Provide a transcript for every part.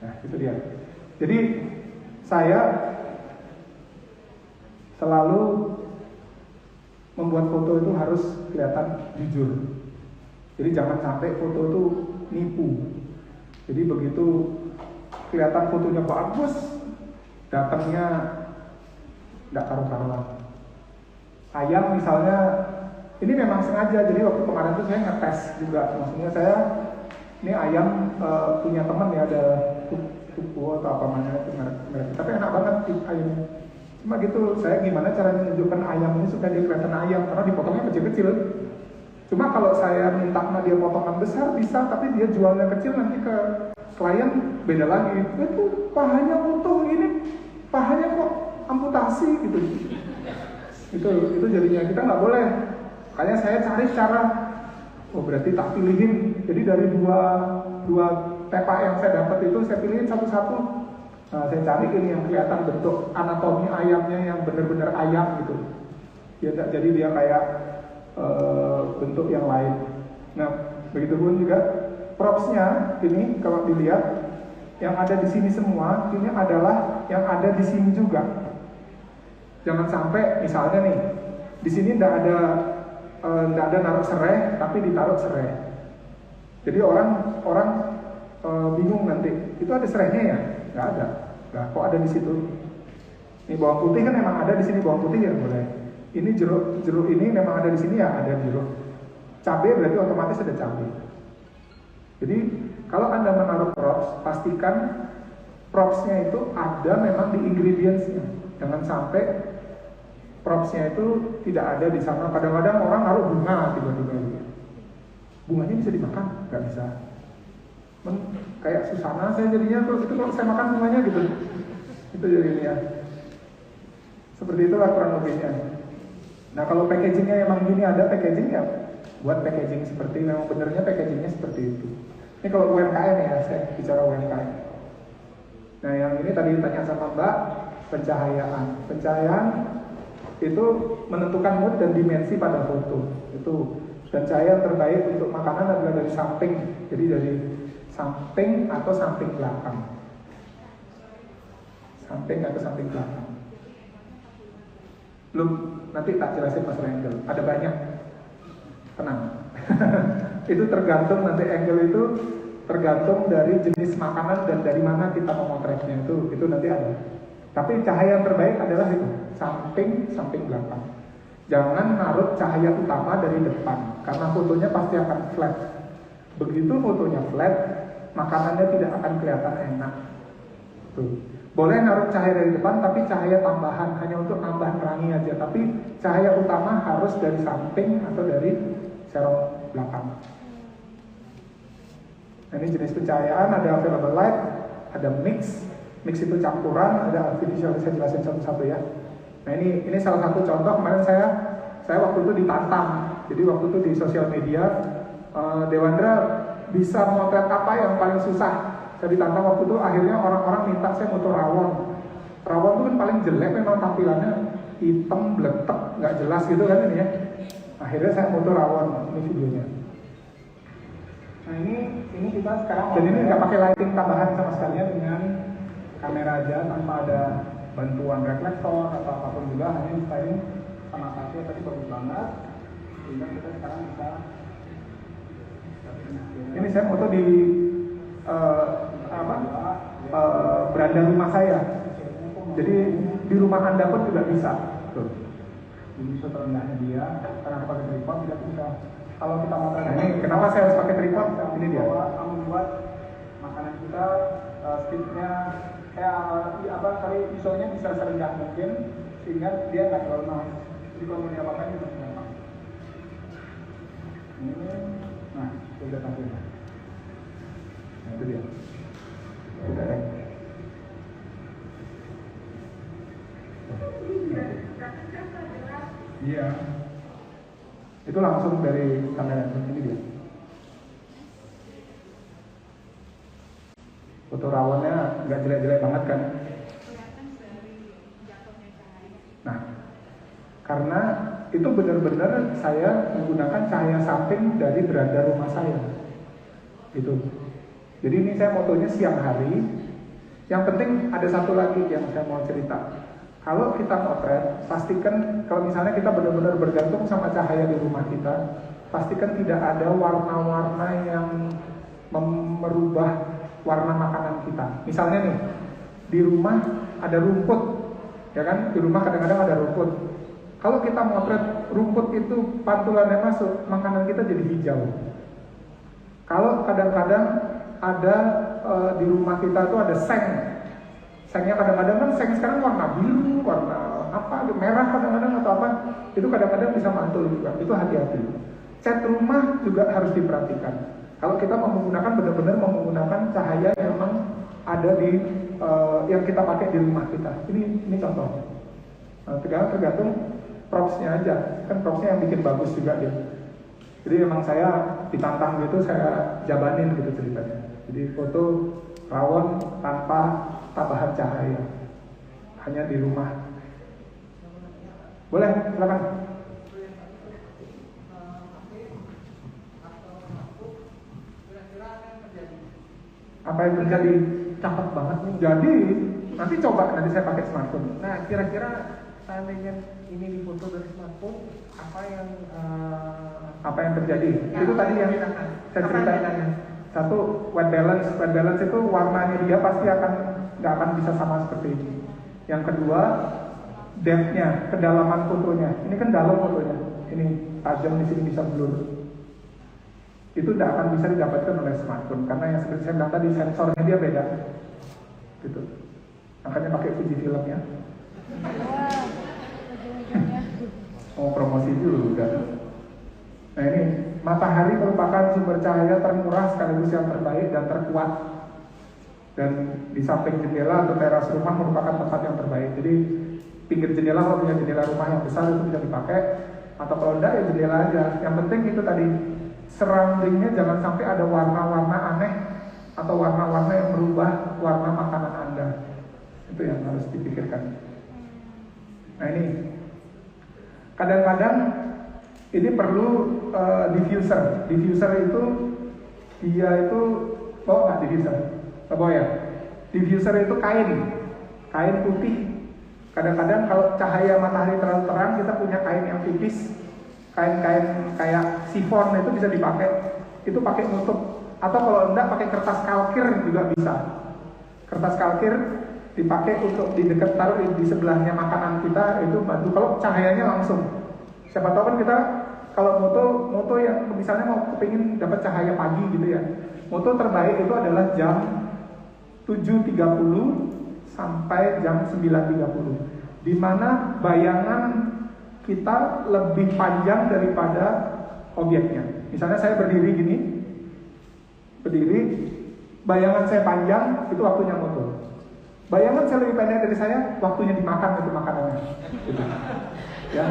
Nah, itu dia. Jadi saya selalu membuat foto itu harus kelihatan jujur. Jadi jangan sampai foto itu nipu. Jadi begitu kelihatan fotonya bagus, datangnya tidak karu-karuan. Ayam misalnya, ini memang sengaja. Jadi waktu kemarin tuh saya ngetes juga. Maksudnya saya, ini ayam punya teman ya, ada tuku atau apa namanya itu merek. Tapi enak banget ayam. Cuma gitu, saya gimana cara menunjukkan ayam ini supaya dia kelihatan ayam, karena dipotongnya kecil-kecil. Cuma kalau saya minta sama dia potongan besar bisa, tapi dia jualnya kecil, nanti ke klien beda lagi. Itu pahanya utuh, ini pahanya kok amputasi gitu. Itu jadinya kita nggak boleh. Makanya saya cari cara, berarti tak pilihin. Jadi dari dua tepa yang saya dapat itu saya pilihin satu-satu. Nah, saya cari ini yang kelihatan bentuk anatomi ayamnya yang benar-benar ayam gitu. Jadi dia kayak bentuk yang lain. Nah, begitu pun juga propsnya ini kalau dilihat yang ada di sini semua ini adalah yang ada di sini juga. Jangan sampai misalnya nih di sini tidak ada naruh serai tapi ditaruh serai. Jadi orang bingung nanti itu ada serainya ya? Nggak ada. Nah, kok ada di situ? Ini bawang putih kan memang ada di sini bawang putih ya boleh. Ini jeruk ini memang ada di sini ya ada jeruk. Cabai berarti otomatis ada cabai. Jadi kalau Anda menaruh props, pastikan propsnya itu ada memang di ingredientsnya. Jangan sampai propsnya itu tidak ada di sana. Kadang-kadang orang naruh bunga tiba-tiba gitu. Bunganya bisa dimakan? Nggak bisa. Kayak Susana saya jadinya tuh itu kalau saya makan semuanya gitu. Itu jadinya. Seperti itulah kurang lebihnya. Nah kalau packagingnya emang gini ada packaging ya buat packaging seperti memang benernya packagingnya seperti itu. Ini kalau UMKM ya saya bicara UMKM. Nah yang ini tadi ditanya sama Mbak pencahayaan. Pencahayaan itu menentukan mood dan dimensi pada foto. Itu dan cahaya terbaik untuk makanan adalah dari samping. Jadi dari samping atau samping belakang. Samping atau samping belakang. Belum, nanti tak jelasin masalah angle. Ada banyak. Tenang. Itu tergantung nanti angle itu tergantung dari jenis makanan dan dari mana kita memotretnya itu nanti ada. Tapi cahaya yang terbaik adalah itu samping belakang. Jangan naruh cahaya utama dari depan karena fotonya pasti akan flat. Begitu fotonya flat, makanannya tidak akan kelihatan enak. Tuh. Boleh naruh cahaya dari depan, tapi cahaya tambahan hanya untuk nambah nerangi aja. Tapi cahaya utama harus dari samping atau dari serong belakang. Nah, ini jenis pencahayaan, ada available light, ada mix itu campuran, ada artificial, saya jelasin satu-satu ya. Nah ini salah satu contoh kemarin saya waktu itu ditantang. Jadi waktu itu di sosial media, Dewandra bisa memotret apa yang paling susah. Saya ditantang waktu itu, akhirnya orang-orang minta saya foto rawon. Rawon itu kan paling jelek memang tampilannya hitam, bletek, nggak jelas gitu kan ini ya. Akhirnya saya foto rawon, ini videonya. Nah ini kita sekarang dan ini nggak pakai lighting tambahan sama sekali ya, dengan kamera aja tanpa ada bantuan reflektor atau apapun juga, hanya styling sama kaca tadi bagus banget. Sehingga kita sekarang bisa ini saya foto di beranda rumah saya. Jadi di rumah Anda pun juga bisa. Tuh. Ini shot rendahnya dia, karena aku pakai tripod tidak bisa. Kalau kita mau ini kenapa saya harus pakai tripod? Ini dia. Kamu buat makanan kita speednya ISO-nya bisa serendah mungkin sehingga dia nggak terlalu noise. Jadi kalau mau diapakan itu gampang. Ini, nah sudah tampil. Nah itu dia. Sudah ya. Iya. Itu langsung dari kamera ini dia. Foto rawonnya nggak jelek-jelek banget kan? Nah, karena itu benar-benar saya menggunakan cahaya samping dari beranda rumah saya. Itu. Jadi ini saya fotonya siang hari, Yang penting ada satu lagi yang saya mau cerita. Kalau kita motret, pastikan kalau misalnya kita benar-benar bergantung sama cahaya di rumah kita, pastikan tidak ada warna-warna yang merubah warna makanan kita. Misalnya nih, di rumah ada rumput, ya kan? Di rumah kadang-kadang ada rumput. Kalau kita motret rumput itu pantulannya masuk, makanan kita jadi hijau. Kalau kadang-kadang ada di rumah kita tuh ada seng. Sengnya kadang-kadang kan seng sekarang warna biru, warna apa, merah kadang-kadang atau apa, itu kadang-kadang bisa mantul juga. Itu hati-hati. Cat rumah juga harus diperhatikan. Kalau kita menggunakan benar-benar menggunakan cahaya yang memang ada di yang kita pakai di rumah kita. Ini contohnya. Tergantung propsnya aja. Kan propsnya yang bikin bagus juga dia. Jadi memang saya ditantang gitu, saya jabanin gitu ceritanya. Jadi foto rawon tanpa tambahan cahaya, hanya di rumah. Boleh, silakan. Apa yang terjadi? Cakep banget nih. Jadi nanti coba nanti saya pakai smartphone. Nah, kira-kira seandainya ini difoto dari smartphone, apa yang terjadi? Ya, itu tadi yang saya ceritakan. Satu, white balance. White balance itu warnanya dia pasti nggak akan bisa sama seperti ini. Yang kedua, depth-nya, kedalaman fotonya. Ini kan dalam fotonya. Ini tajam di sini bisa blur. Itu tidak akan bisa didapatkan oleh smartphone karena yang seperti saya bilang tadi sensornya dia beda. Gitu. Makanya pakai Fujifilm ya. Oh, promosi juga. Nah ini, matahari merupakan sumber cahaya termurah sekaligus yang terbaik dan terkuat. Dan di samping jendela atau teras rumah merupakan tempat yang terbaik. Jadi pinggir jendela, kalau punya jendela rumah yang besar itu bisa dipakai. Atau kalau enggak ya jendela aja. Yang penting itu tadi, surroundingnya jangan sampai ada warna-warna aneh atau warna-warna yang merubah warna makanan Anda. Itu yang harus dipikirkan. Nah ini, kadang-kadang ini perlu diffuser. Diffuser itu dia itu diffuser. Ya. Diffuser itu kain putih. Kadang-kadang kalau cahaya matahari terlalu terang, kita punya kain yang tipis, kain-kain kayak sifon itu bisa dipakai. Itu pakai nutup. Atau kalau enggak pakai kertas kalkir juga bisa. Kertas kalkir dipakai untuk di dekat taruh di sebelahnya makanan kita, itu bantu kalau cahayanya langsung. Siapa tahu kan kita kalau moto yang misalnya mau kepingin dapat cahaya pagi gitu ya, moto terbaik itu adalah jam 7.30 sampai jam 9.30, di mana bayangan kita lebih panjang daripada objeknya. Misalnya saya berdiri gini, bayangan saya panjang, itu waktunya moto. Bayangan saya lebih pendek dari saya, waktunya dimakan itu makanannya. Gitu. Ya,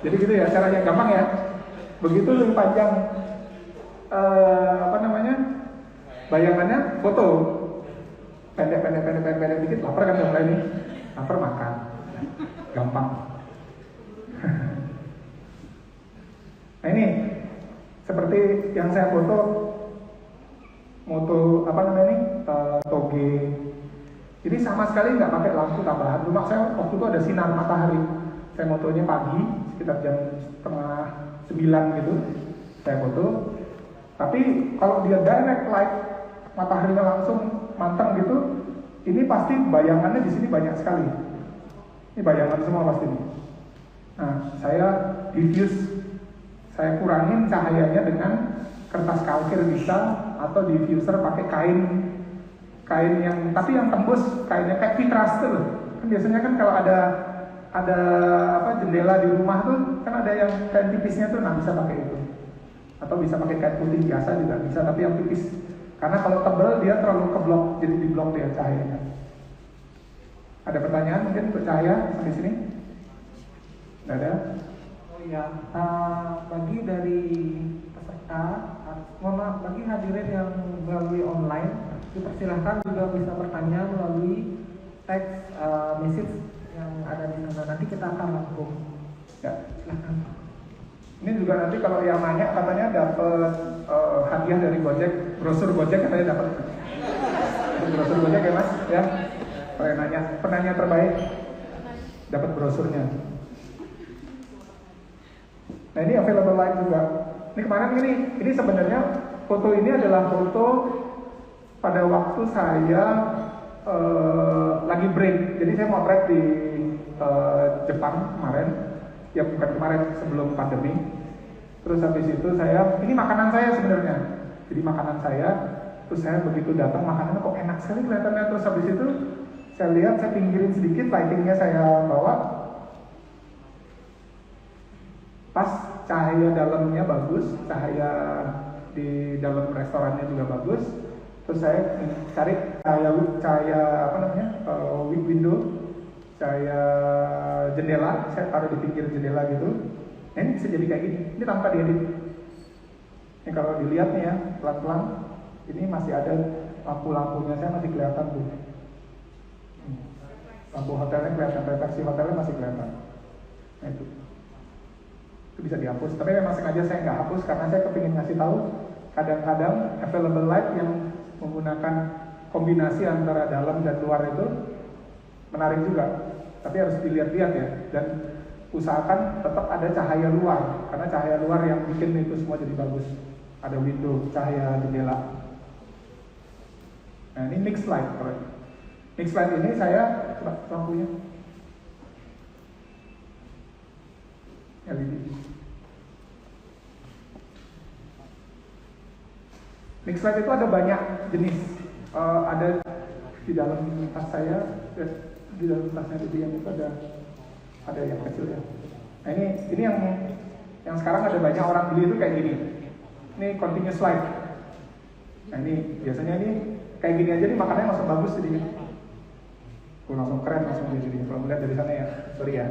jadi gitu ya caranya, gampang ya. Begitu lebih panjang bayangannya, foto. Pendek dikit, lapar kan mulai ini. Lapar makan. Gampang. Nah ini seperti yang saya foto toge. Jadi sama sekali nggak pakai lampu tambahan. Rumah saya waktu itu ada sinar matahari. Saya fotonya pagi sekitar jam 8:30 gitu. Saya foto. Tapi kalau dia direct light, mataharinya langsung matang gitu, ini pasti bayangannya di sini banyak sekali. Ini bayangan semua pasti ini. Nah, saya diffuse, saya kurangin cahayanya dengan kertas kalkir bisa, atau diffuser pakai kain yang tapi yang tembus, kainnya kayak vitras tuh loh. Kan biasanya kan kalau ada jendela di rumah tuh kan ada yang kain tipisnya tuh, nah bisa pakai itu. Atau bisa pakai kain putih biasa juga bisa, tapi yang tipis. Karena kalau tebal dia terlalu keblok, jadi diblok dia cahayanya. Ada pertanyaan mungkin untuk cahaya sampai sini? Tidak ada? Oh iya, bagi dari peserta, bagi hadirin yang melalui online, dipersilahkan juga bisa bertanya melalui teks message yang ada di sana. Nanti kita akan rangkum. Ya, silahkan. Ini juga nanti kalau yang nanya katanya dapat hadiah dari Gojek, brosur Gojek katanya dapat. Brosur Gojek ya Mas, ya. Penanya terbaik dapat brosurnya. Nah ini available light juga. Ini kemarin ini sebenarnya foto ini adalah foto pada waktu saya lagi break. Jadi saya motret di Jepang kemarin, ya bukan kemarin, sebelum pandemi. Terus habis itu ini makanan saya sebenarnya. Jadi makanan saya, terus saya begitu datang makanannya kok enak sekali kelihatannya. Terus habis itu saya lihat, saya pinggirin sedikit, lightingnya saya bawa. Pas cahaya dalamnya bagus, cahaya di dalam restorannya juga bagus. Terus saya cari cahaya apa namanya, window, cahaya jendela, saya taruh di pinggir jendela gitu. Nah, ini bisa jadi kayak gini, ini tanpa diedit. Ini kalau dilihat nih ya, pelan-pelan, ini masih ada lampu-lampunya, saya masih kelihatan tuh. Lampu hotelnya kelihatan, refleksi hotelnya masih kelihatan. Nah itu bisa dihapus, tapi memang sengaja saya nggak hapus karena saya kepingin ngasih tahu kadang-kadang available light yang menggunakan kombinasi antara dalam dan luar itu menarik juga, tapi harus dilihat-lihat ya, dan usahakan tetap ada cahaya luar, karena cahaya luar yang bikin itu semua jadi bagus. Ada window, cahaya jendela. Nah ini mixed light, mixed light ini saya coba lampunya LED. Mixed light itu ada banyak jenis. Ada di dalam tas saya, di dalam tasnya Dian itu ada yang kecil ya. Nah ini yang sekarang ada banyak orang beli itu kayak gini. Ini continuous light. Nah ini biasanya ini kayak gini aja nih, makannya langsung bagus jadinya. Langsung keren langsung jadinya. Kalau melihat dari sana ya, sorry ya.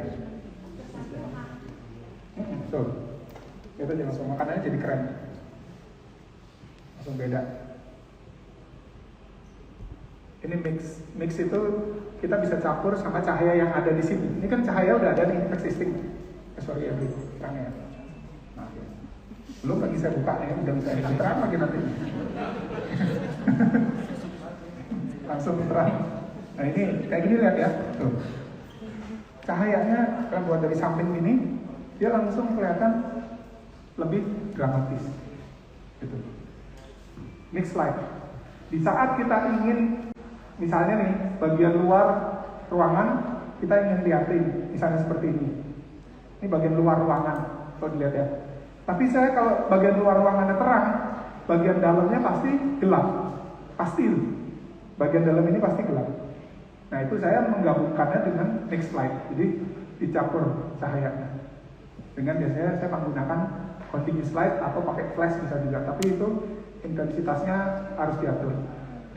Tuh, itu aja langsung makanannya jadi keren. Langsung beda. Ini mix itu kita bisa campur sama cahaya yang ada di sini. Ini kan cahaya udah ada nih existing. Sorry ya, terangnya. Nah, ya. Belum lagi saya buka ya, udah bisa terang lagi nanti. Langsung terang. Nah ini kayak gini lihat ya. Tuh. Cahayanya kalau buat dari samping ini, dia langsung kelihatan lebih dramatis. Gitu. Mix light. Di saat kita ingin, misalnya nih, bagian luar ruangan kita ingin lihatin, misalnya seperti ini. Ini bagian luar ruangan, kalau dilihat ya. Tapi saya kalau bagian luar ruangannya terang, bagian dalamnya pasti gelap. Pasti. Bagian dalam ini pasti gelap. Nah itu saya menggabungkannya dengan mixed light. Jadi dicampur cahayanya. Dengan biasanya saya menggunakan continuous light atau pakai flash bisa juga. Tapi itu intensitasnya harus diatur.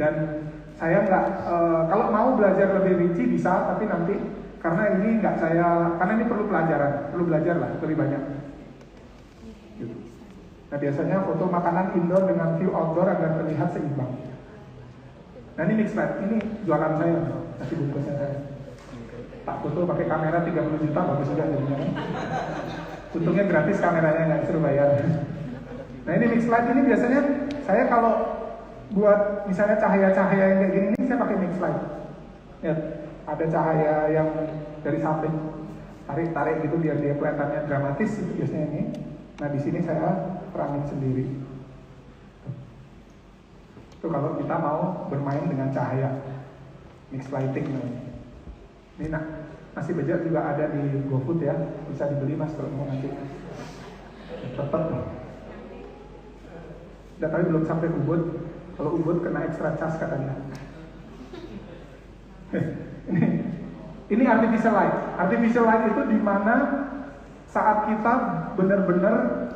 Dan saya nggak, kalau mau belajar lebih rinci bisa, tapi nanti karena ini nggak karena ini perlu pelajaran, perlu belajar lah lebih banyak. Gitu. Nah biasanya foto makanan indoor dengan view outdoor agar terlihat seimbang. Nah ini mixed light, ini jualan saya, kasih bungkusnya saya. Tak foto pakai kamera 30 juta bagus juga jadinya. Untungnya gratis kameranya, nggak disuruh bayar. Nah ini mixed light ini biasanya saya kalau buat misalnya cahaya-cahaya yang kayak gini, ini saya pakai mixed light. Ya, ada cahaya yang dari samping tarik-tarik gitu biar dia kelihatannya dramatis itu biasanya ini. Nah di sini saya terangin sendiri. Itu kalau kita mau bermain dengan cahaya, mixed lighting. Ini nasi bejat juga ada di GoFood ya, bisa dibeli mas kalau mau nanti. Tetap. Dan tapi belum sampai Ubud. Kalau Ubud kena extra charge katanya. Ini artificial light. Artificial light itu di mana saat kita benar-benar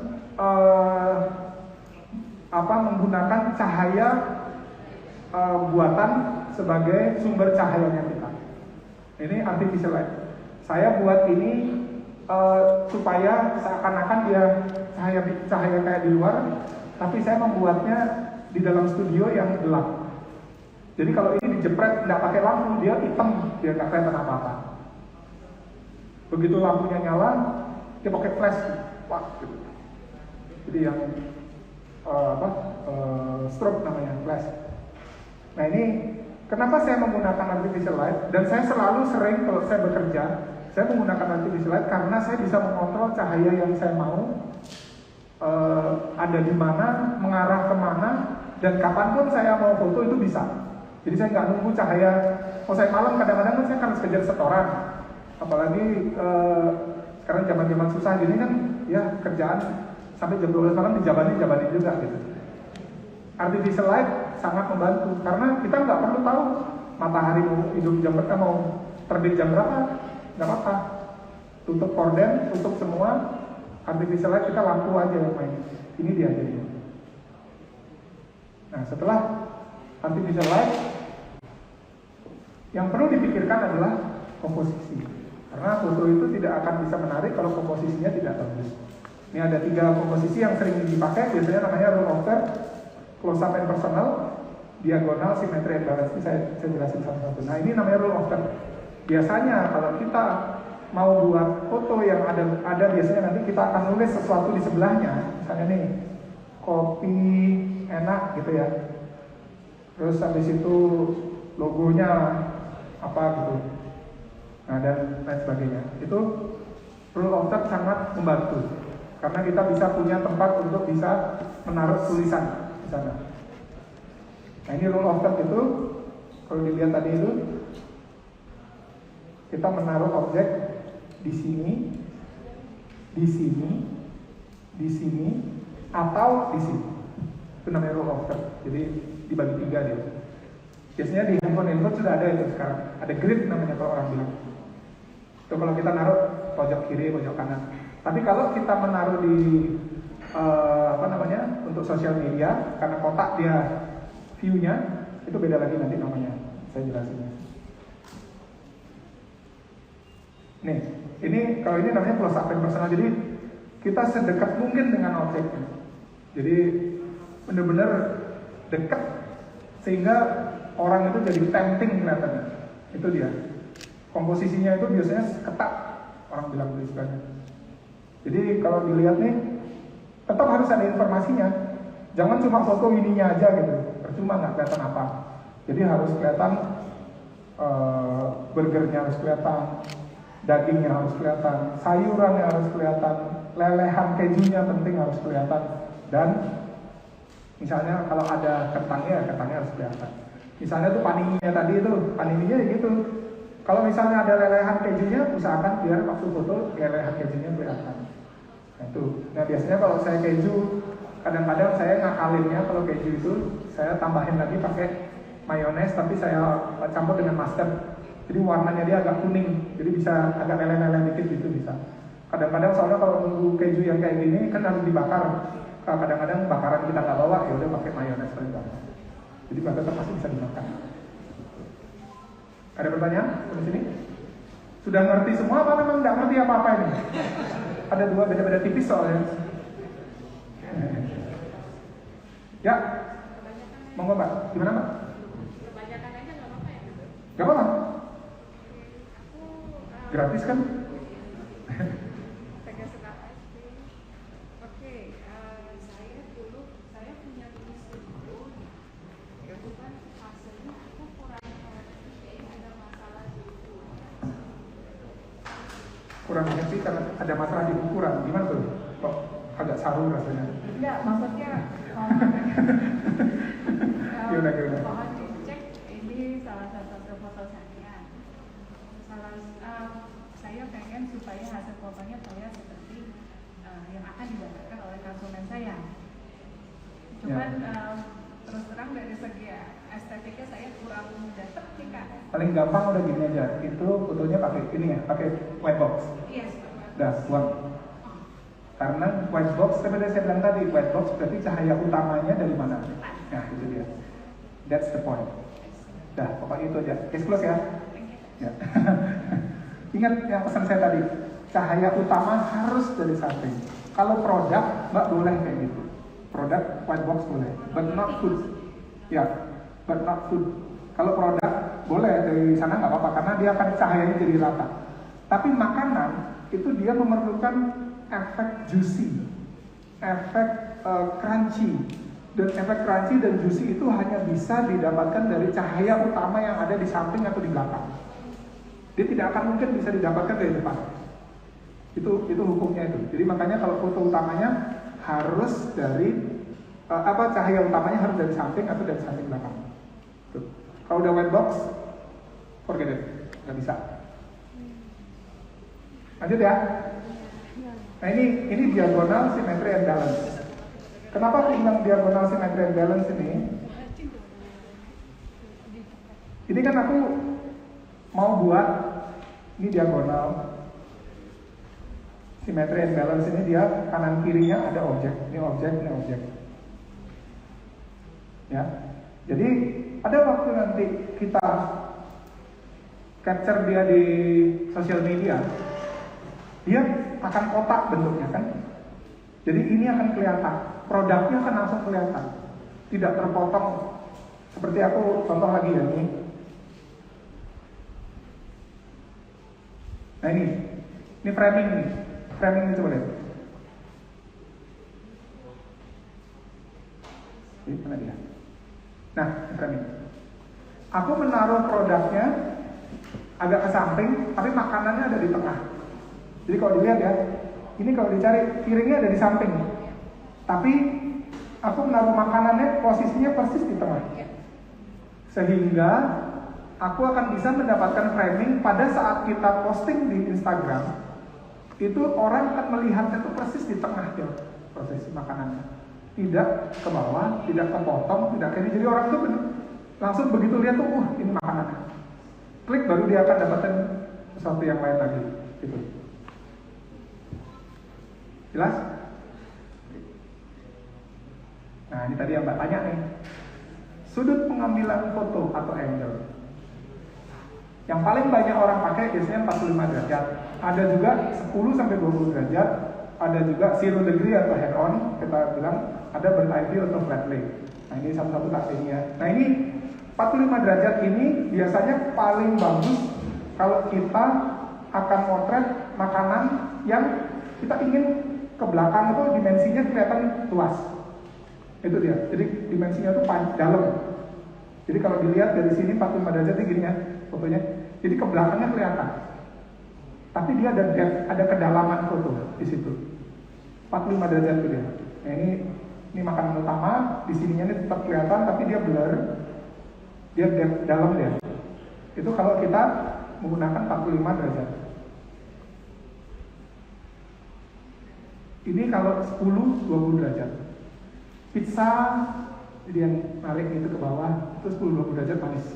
menggunakan cahaya buatan sebagai sumber cahayanya kita. Ini artificial light. Saya buat ini supaya seakan-akan dia cahaya kayak di luar, tapi saya membuatnya di dalam studio yang gelap. Jadi kalau ini dijepret nggak pakai lampu, dia hitam, dia nggak kelihatan apa-apa. Begitu lampunya nyala, dia pakai flash, wah, gitu. Jadi yang strobe namanya flash. Nah ini Kenapa saya menggunakan artificial light? Dan saya selalu sering kalau saya bekerja, saya menggunakan artificial light karena saya bisa mengontrol cahaya yang saya mau ada di mana, mengarah kemana, dan kapanpun saya mau foto itu bisa. Jadi saya nggak nunggu cahaya. Kalau saya malam kadang-kadang kan saya harus kejar setoran, apalagi sekarang zaman-zaman susah gini kan, ya kerjaan sampai jam 12 malam dijabanin juga gitu. Artificial light sangat membantu karena kita nggak perlu tahu matahari mau hidup jam berapa, mau terbit jam berapa, nggak apa-apa. Tutup korden, tutup semua. Artificial light kita lampu aja yang main. Ini dia jadinya. Nah setelah artificial light, yang perlu dipikirkan adalah komposisi. Karena foto itu tidak akan bisa menarik kalau komposisinya tidak bagus. Ini ada 3 komposisi yang sering dipakai, biasanya namanya rule of third, close up and personal, diagonal, symmetry and balance. Ini saya jelasin satu-satu. Nah ini namanya rule of third. Biasanya kalau kita mau buat foto yang ada biasanya nanti kita akan nulis sesuatu di sebelahnya. Misalnya nih, kopi enak gitu ya. Terus habis itu logonya apa gitu. Nah dan lain sebagainya. Itu rule of third sangat membantu karena kita bisa punya tempat untuk bisa menaruh tulisan di sana. Nah ini rule of third itu kalau dilihat tadi itu kita menaruh objek di sini, di sini, di sini, atau di sini. Itu namanya rule of third. Jadi dibagi 3 dia. Biasanya di handphone sudah ada itu sekarang. Ada grid namanya kalau orang bilang. Itu kalau kita naruh pojok kiri, pojok kanan. Tapi kalau kita menaruh di untuk sosial media, karena kotak dia view-nya itu beda lagi nanti namanya. Saya jelasinnya. Nih, ini kalau ini namanya close up and personal. Jadi kita sedekat mungkin dengan objeknya. Jadi benar-benar dekat sehingga orang itu jadi tempting kelihatannya. Itu dia. Komposisinya itu biasanya ketat, orang bilang istilahnya. Jadi kalau dilihat nih, tetap harus ada informasinya. Jangan cuma foto ininya aja gitu. Percuma nggak kelihatan apa. Jadi harus kelihatan burgernya harus kelihatan, dagingnya harus kelihatan, sayurannya harus kelihatan, lelehan kejunya penting harus kelihatan, dan misalnya kalau ada kentangnya harus kelihatan. Misalnya tuh panininya tadi itu, panininya gitu. Kalau misalnya ada lelehan kejunya, usahakan biar waktu foto lelehan kejunya kelihatan. Nah itu. Nah biasanya kalau saya keju, kadang-kadang saya ngakalinnya kalau keju itu saya tambahin lagi pakai mayones, tapi saya campur dengan mustard. Jadi warnanya dia agak kuning, jadi bisa agak leleh-leleh dikit gitu bisa. Kadang-kadang soalnya kalau nunggu keju yang kayak gini kan harus dibakar. Kadang-kadang bakaran kita nggak bawa, ya udah pakai mayones paling gampang. Jadi tetap pasti bisa dimakan. Ada pertanyaan di sini? Sudah ngerti semua apa memang nggak ngerti apa-apa ini? Ada 2 beda-beda tipis soalnya. Ya, monggo Mbak. Gimana Mbak? Kebanyakan aja nggak apa-apa ya? Gak apa-apa. Gratis kan? Saya suka pasti. Oke, saya punya tulis itu, ya bukan hasilnya aku kurang ada masalah di itu. Kurang happy karena ada masalah di ukuran. Gimana tuh? Kok agak saru rasanya? Enggak, maksudnya Gimana? mohon dicek ini salah satu foto saya. Saya pengen supaya hasil fotonya terlihat seperti yang akan didapatkan oleh konsumen saya. Cuman terus terang dari segi estetiknya saya kurang dapat sih Kak. Paling gampang udah gini aja. Itu fotonya pakai ini ya, pakai white box. Iya, Dah, buang. Karena white box, seperti saya bilang tadi, white box berarti cahaya utamanya dari mana? Nah, itu dia. That's the point. Dah, pokoknya itu aja. Case close ya. Ya. Ingat yang pesan saya tadi, cahaya utama harus dari samping. Kalau produk, Mbak boleh kayak gitu. Produk white box boleh, but not food. Ya, but not food. Kalau produk boleh dari sana nggak apa-apa karena dia akan cahayanya jadi rata. Tapi makanan itu dia memerlukan efek juicy, efek crunchy, Dan efek crunchy dan juicy itu hanya bisa didapatkan dari cahaya utama yang ada di samping atau di belakang. Dia tidak akan mungkin bisa didapatkan dari depan. Itu hukumnya itu. Jadi makanya kalau foto utamanya harus dari cahaya utamanya harus dari samping atau dari samping belakang. Tuh. Kalau udah white box, forget it, nggak bisa. Lanjut ya. Nah ini diagonal, symmetry and balance. Kenapa aku bilang diagonal, symmetry and balance ini? Ini kan aku mau buat ini diagonal, symmetry and balance ini dia kanan kirinya ada objek, ini objek, ini objek. Ya, jadi ada waktu nanti kita capture dia di sosial media, dia akan kotak bentuknya kan. Jadi ini akan kelihatan, produknya akan langsung kelihatan, tidak terpotong. Seperti aku contoh lagi ya ini. Nah ini framing nih, framing ini coba lihat. Ini mana dia? Nah, ini framing. Aku menaruh produknya agak ke samping, tapi makanannya ada di tengah. Jadi kalau dilihat ya, ini kalau dicari piringnya ada di samping, tapi aku menaruh makanannya posisinya persis di tengah, sehingga aku akan bisa mendapatkan framing pada saat kita posting di Instagram. Itu orang akan melihatnya itu persis di tengah ya, proses makanannya, tidak ke bawah, tidak kepotong, tidak kayak ini. Jadi orang tuh langsung begitu lihat tuh, ini makanannya, klik baru dia akan dapatkan sesuatu yang lain lagi, gitu. Jelas? Nah ini tadi yang Mbak tanya nih, sudut pengambilan foto atau angle. Yang paling banyak orang pakai biasanya 45 derajat. Ada juga 10-20 derajat. Ada juga 0 degree atau head on. Kita bilang ada bird eye view atau flat lay. Nah ini satu-satu taktiknya. Nah ini 45 derajat ini biasanya paling bagus kalau kita akan motret makanan yang kita ingin ke belakang itu dimensinya kelihatan luas. Itu dia. Jadi dimensinya itu dalam. Jadi kalau dilihat dari sini 45 derajat ini gini ya fotonya. Jadi ke belakangnya kelihatan. Tapi dia ada depth, ada kedalaman foto di situ. 45 derajat itu dia. Nah, ini makanan utama, di sininya ini tetap kelihatan tapi dia blur. Dia depth dalam dia. Itu kalau kita menggunakan 45 derajat. Ini kalau 10-20 derajat. Pizza jadi yang narik itu ke bawah, itu 10-20 derajat manis.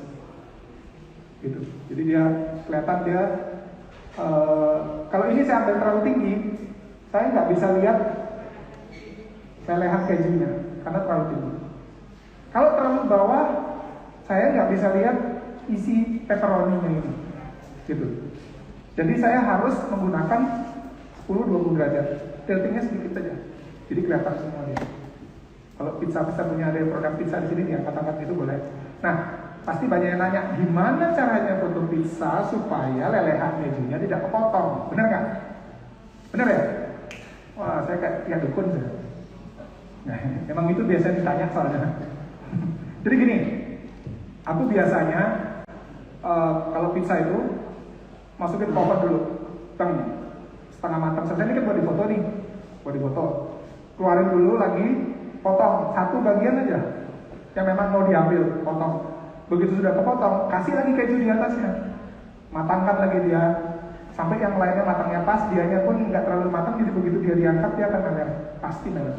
Gitu. Jadi dia kelihatan dia kalau ini saya ambil terlalu tinggi, saya nggak bisa lihat lelehan kejunya karena terlalu tinggi. Kalau terlalu bawah, saya nggak bisa lihat isi pepperoni-nya ini. Gitu. Jadi saya harus menggunakan 10-20 derajat. Tiltingnya sedikit saja, jadi kelihatan semua dia. Kalau pizza punya ada produk pizza di sini, diangkat-angkat itu boleh. Nah, pasti banyak yang nanya, gimana caranya foto pizza supaya lelehan kejunya tidak kepotong? Bener nggak? Bener ya? Wah, saya kayak dukun sih. Nah, emang itu biasa ditanya soalnya. Jadi gini, aku biasanya kalau pizza itu masukin ke oven dulu, setengah matang. Selesai ini kan buat difoto nih, buat difoto. Keluarin dulu lagi, potong satu bagian aja yang memang mau diambil, potong. Begitu sudah kepotong, kasih lagi keju di atasnya, matangkan lagi dia sampai yang lainnya matangnya pas, dianya pun nggak terlalu matang. Jadi begitu dia diangkat dia akan meler, pasti meler.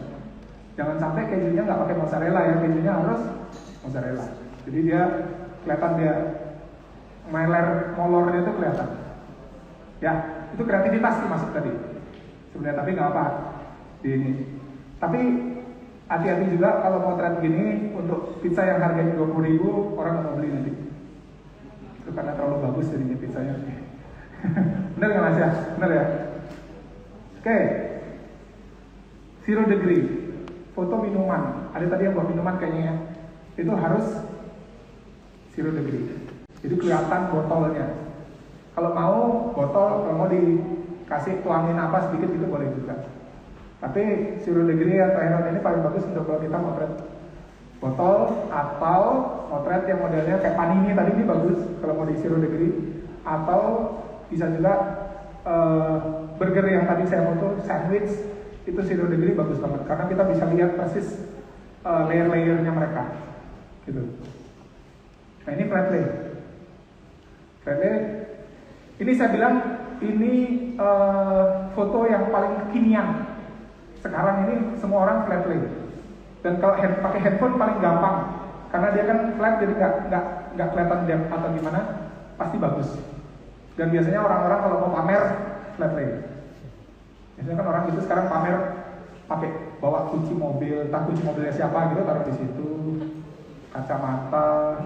Jangan sampai kejunya nggak pakai mozzarella ya, kejunya harus mozzarella. Jadi dia kelihatan dia meler, molornya itu kelihatan. Ya, itu kreativitas sih masuk tadi sebenarnya, tapi nggak apa di ini. Tapi hati-hati juga kalau mau trend gini untuk pizza yang harganya 20.000, orang nggak mau beli nanti. Itu karena terlalu bagus jadinya pizzanya. Bener nggak Mas ya? Bener ya? Oke. 0 degree. Foto minuman. Ada tadi yang buat minuman kayaknya ya. Itu harus 0 degree. Jadi kelihatan botolnya. Kalau mau botol, kalau mau dikasih tuangin apa sedikit gitu boleh juga. Tapi 0 degree atau head on ini paling bagus untuk kalau kita motret botol, atau motret yang modelnya kayak panini tadi, ini bagus kalau mau di 0 degree, atau bisa juga burger yang tadi saya foto, sandwich, itu 0 degree bagus banget karena kita bisa lihat persis layer-layernya mereka gitu. Nah ini flat lay. Flat lay ini saya bilang ini foto yang paling kekinian. Sekarang ini semua orang flat lay. Dan kalau pakai handphone paling gampang karena dia kan flat, jadi nggak kelihatan depth atau gimana, pasti bagus. Dan biasanya orang-orang kalau mau pamer flat lay. Biasanya kan orang gitu sekarang pamer pakai bawa kunci mobil, entah kunci mobilnya siapa gitu taruh di situ, kacamata,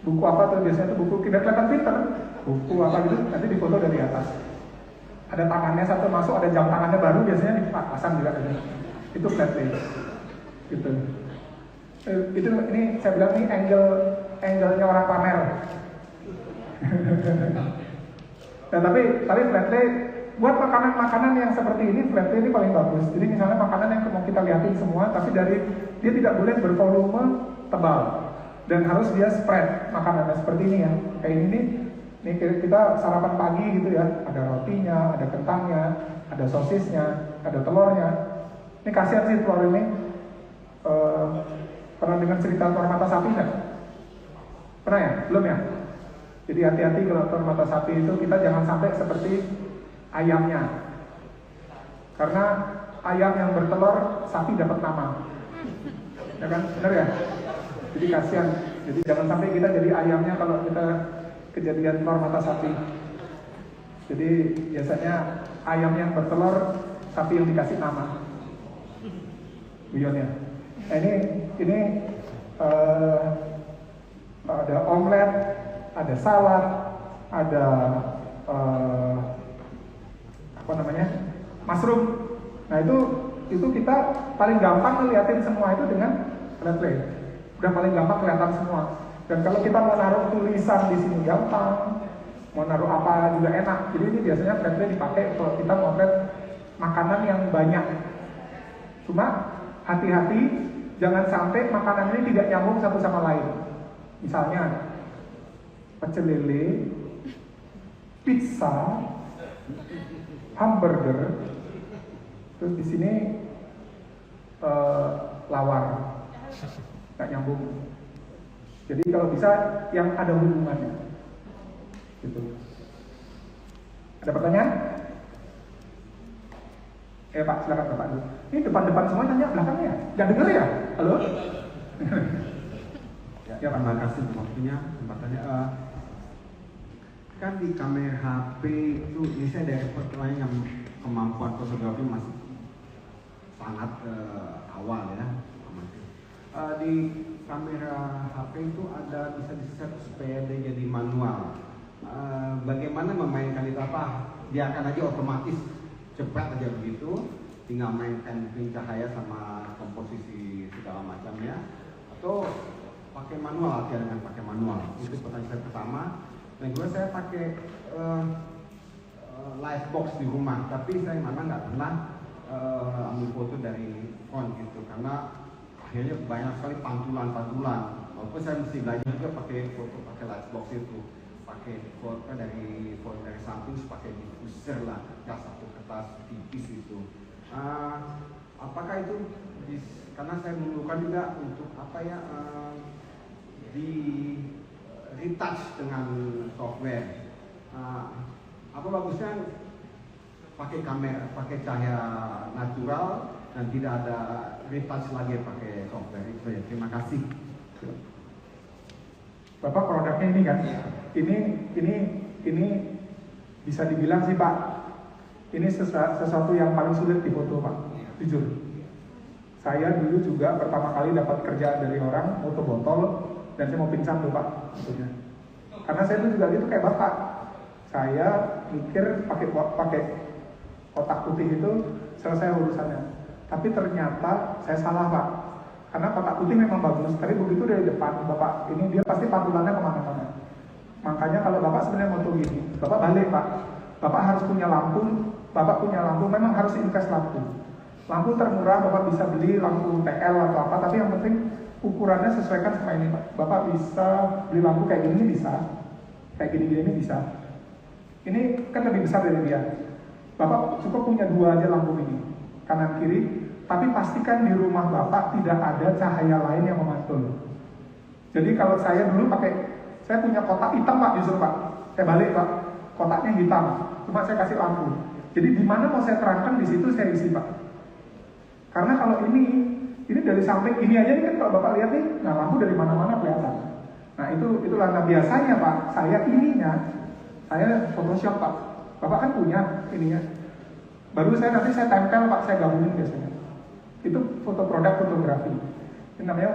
buku apa tuh biasanya tuh buku tidak kelihatan pinter, buku apa gitu nanti difoto dari atas. Ada tangannya satu masuk, ada jam tangannya baru biasanya dipasang juga gitu. Itu flat lay gitu. Itu ini saya bilang ini angle-nya orang pamer. Nah, tapi flat lay buat makanan-makanan yang seperti ini, flat lay ini paling bagus. Jadi misalnya makanan yang mau kita lihatin semua, tapi dia tidak boleh bervolume tebal dan harus dia spread makanannya seperti ini ya. Kayak ini kita sarapan pagi gitu ya, ada rotinya, ada kentangnya, ada sosisnya, ada telurnya. Ini kasihan sih telur ini. Pernah dengar cerita telur mata sapi nggak? Pernah ya? Belum ya? Jadi hati-hati kalau telur mata sapi itu kita jangan sampai seperti ayamnya. Karena ayam yang bertelur, sapi dapat nama. Ya kan? Benar ya? Jadi kasihan. Jadi jangan sampai kita jadi ayamnya kalau kita kejadian telur mata sapi. Jadi biasanya ayam yang bertelur, sapi yang dikasih nama. Buyonnya. Nah, ini ada omelet, ada salad, ada mushroom. Nah itu kita paling gampang ngeliatin semua itu dengan flat lay. Udah paling gampang kelihatan semua. Dan kalau kita mau naruh tulisan di sini gampang, mau naruh apa juga enak. Jadi ini biasanya flat lay dipakai kalau kita mau lihat makanan yang banyak. Cuma hati-hati jangan sampai makanan ini tidak nyambung satu sama lain. Misalnya pecel lele, pizza, hamburger, terus di sini lawar, nggak nyambung. Jadi kalau bisa yang ada hubungannya, gitu. Ada pertanyaan? Pak, silakan Bapak dulu. Ini depan-depan semua tanya, belakangnya ya? Jangan dengar ya? Halo? Ya, terima kasih waktunya, kesempatannya. Kan di kamera HP itu, ini saya dari pertanyaan yang kemampuan fotografi masih sangat awal ya. Di kamera HP itu ada bisa di-set supaya dia jadi manual. Bagaimana memainkan itu apa? Biarkan aja otomatis cepat aja begitu, tinggal mainkan cahaya sama komposisi segala macamnya, atau pakai manual, aja dengan pakai manual. Itu pertanyaan saya pertama. Dan kedua saya pakai live box di rumah, tapi saya memang nggak pernah ambil foto dari phone gitu, karena akhirnya banyak sekali pantulan. Walaupun saya mesti belajar juga pakai foto pakai live box itu, pakai foto dari samping, pakai diffuser lah, nggak satu kertas tipis itu. Apakah itu karena saya memerlukan juga untuk apa ya di retouch dengan software. Apa bagusnya pakai kamera, pakai cahaya natural dan tidak ada retouch lagi pakai software itu ya. Terima kasih. Bapak produknya ini kan? Ini bisa dibilang sih Pak, ini sesuatu yang paling sulit difoto Pak, jujur. Saya dulu juga pertama kali dapat kerjaan dari orang foto botol dan saya mau pingsan tuh Pak, sebetulnya. Karena saya tuh juga gitu kayak Bapak. Saya mikir pakai kotak putih itu selesai urusannya. Tapi ternyata saya salah Pak. Karena kotak putih memang bagus, tapi begitu dari depan Bapak, ini dia pasti pantulannya kemana-mana. Makanya kalau Bapak sebenarnya foto gini, Bapak balik Pak. Bapak harus punya lampu, Bapak punya lampu, memang harus invest lampu. Lampu termurah Bapak bisa beli lampu TL atau apa, tapi yang penting ukurannya sesuaikan sama ini Pak. Bapak bisa beli lampu kayak gini bisa, kayak gini bisa. Ini kan lebih besar dari dia. Bapak cukup punya 2 aja lampu ini, kanan kiri. Tapi pastikan di rumah Bapak tidak ada cahaya lain yang memantul. Jadi kalau saya dulu saya punya kotak hitam Pak, justru Pak. Saya balik Pak, kotaknya hitam, cuma saya kasih lampu. Jadi di mana mau saya terangkan di situ saya isi Pak. Karena kalau ini dari samping ini aja nih kan kalau Bapak lihat nih, nah lampu dari mana-mana kelihatan. Nah itulah nah biasanya Pak, saya Photoshop Pak. Bapak kan punya ininya. Baru nanti saya tempel Pak, saya gabungin biasanya. Itu produk fotografi. Ini namanya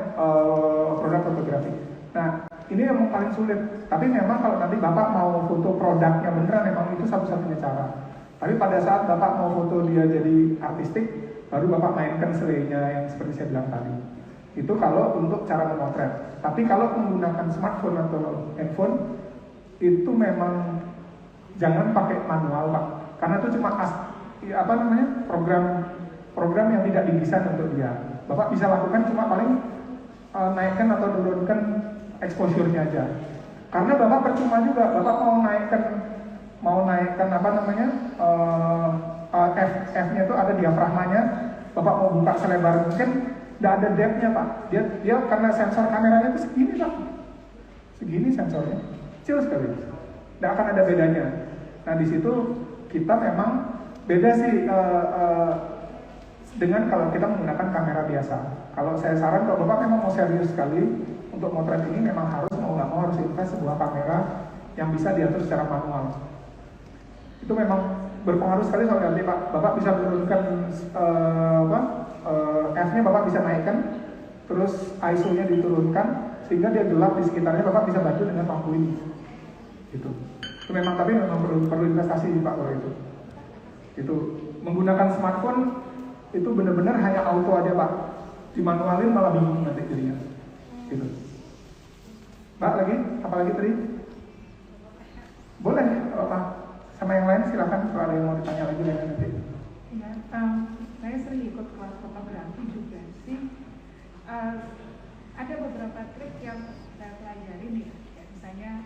produk fotografi. Nah, ini yang paling sulit. Tapi memang kalau nanti Bapak mau foto produknya beneran, memang itu satu-satunya cara. Tapi pada saat Bapak mau foto dia jadi artistik, baru Bapak mainkan selainya yang seperti saya bilang tadi. Itu kalau untuk cara memotret. Tapi kalau menggunakan smartphone atau handphone, itu memang jangan pakai manual Pak. Karena itu cuma program yang tidak didesain untuk dia. Bapak bisa lakukan cuma paling naikkan atau turunkan exposure-nya aja. Karena Bapak percuma juga, Bapak mau naikkan F-nya itu ada diafragmanya. Bapak mau buka selebar mungkin, tidak ada depth-nya Pak. Dia karena sensor kameranya itu segini Pak. Segini sensornya, kecil sekali. Tidak akan ada bedanya. Nah di situ kita memang beda sih dengan kalau kita menggunakan kamera biasa. Kalau saya saran kalau Bapak memang mau serius sekali untuk motret ini, memang harus harus invest sebuah kamera yang bisa diatur secara manual. Itu memang berpengaruh sekali soal nanti Pak. Bapak bisa menurunkan F-nya Bapak bisa naikkan, terus ISO-nya diturunkan sehingga dia gelap di sekitarnya. Bapak bisa bantu dengan lampu ini. Gitu. Itu memang perlu investasi Pak kalau itu. Itu menggunakan smartphone itu benar-benar hanya auto aja Pak. Dimanualin malah bingung nanti jadinya. Gitu. Mbak lagi? Apalagi tadi? Boleh Pak. Sama yang lain silakan kalau ada yang mau ditanya lagi nanti. Ya, saya sering ikut kelas fotografi juga sih. Ada beberapa trik yang saya pelajari nih, kayak misalnya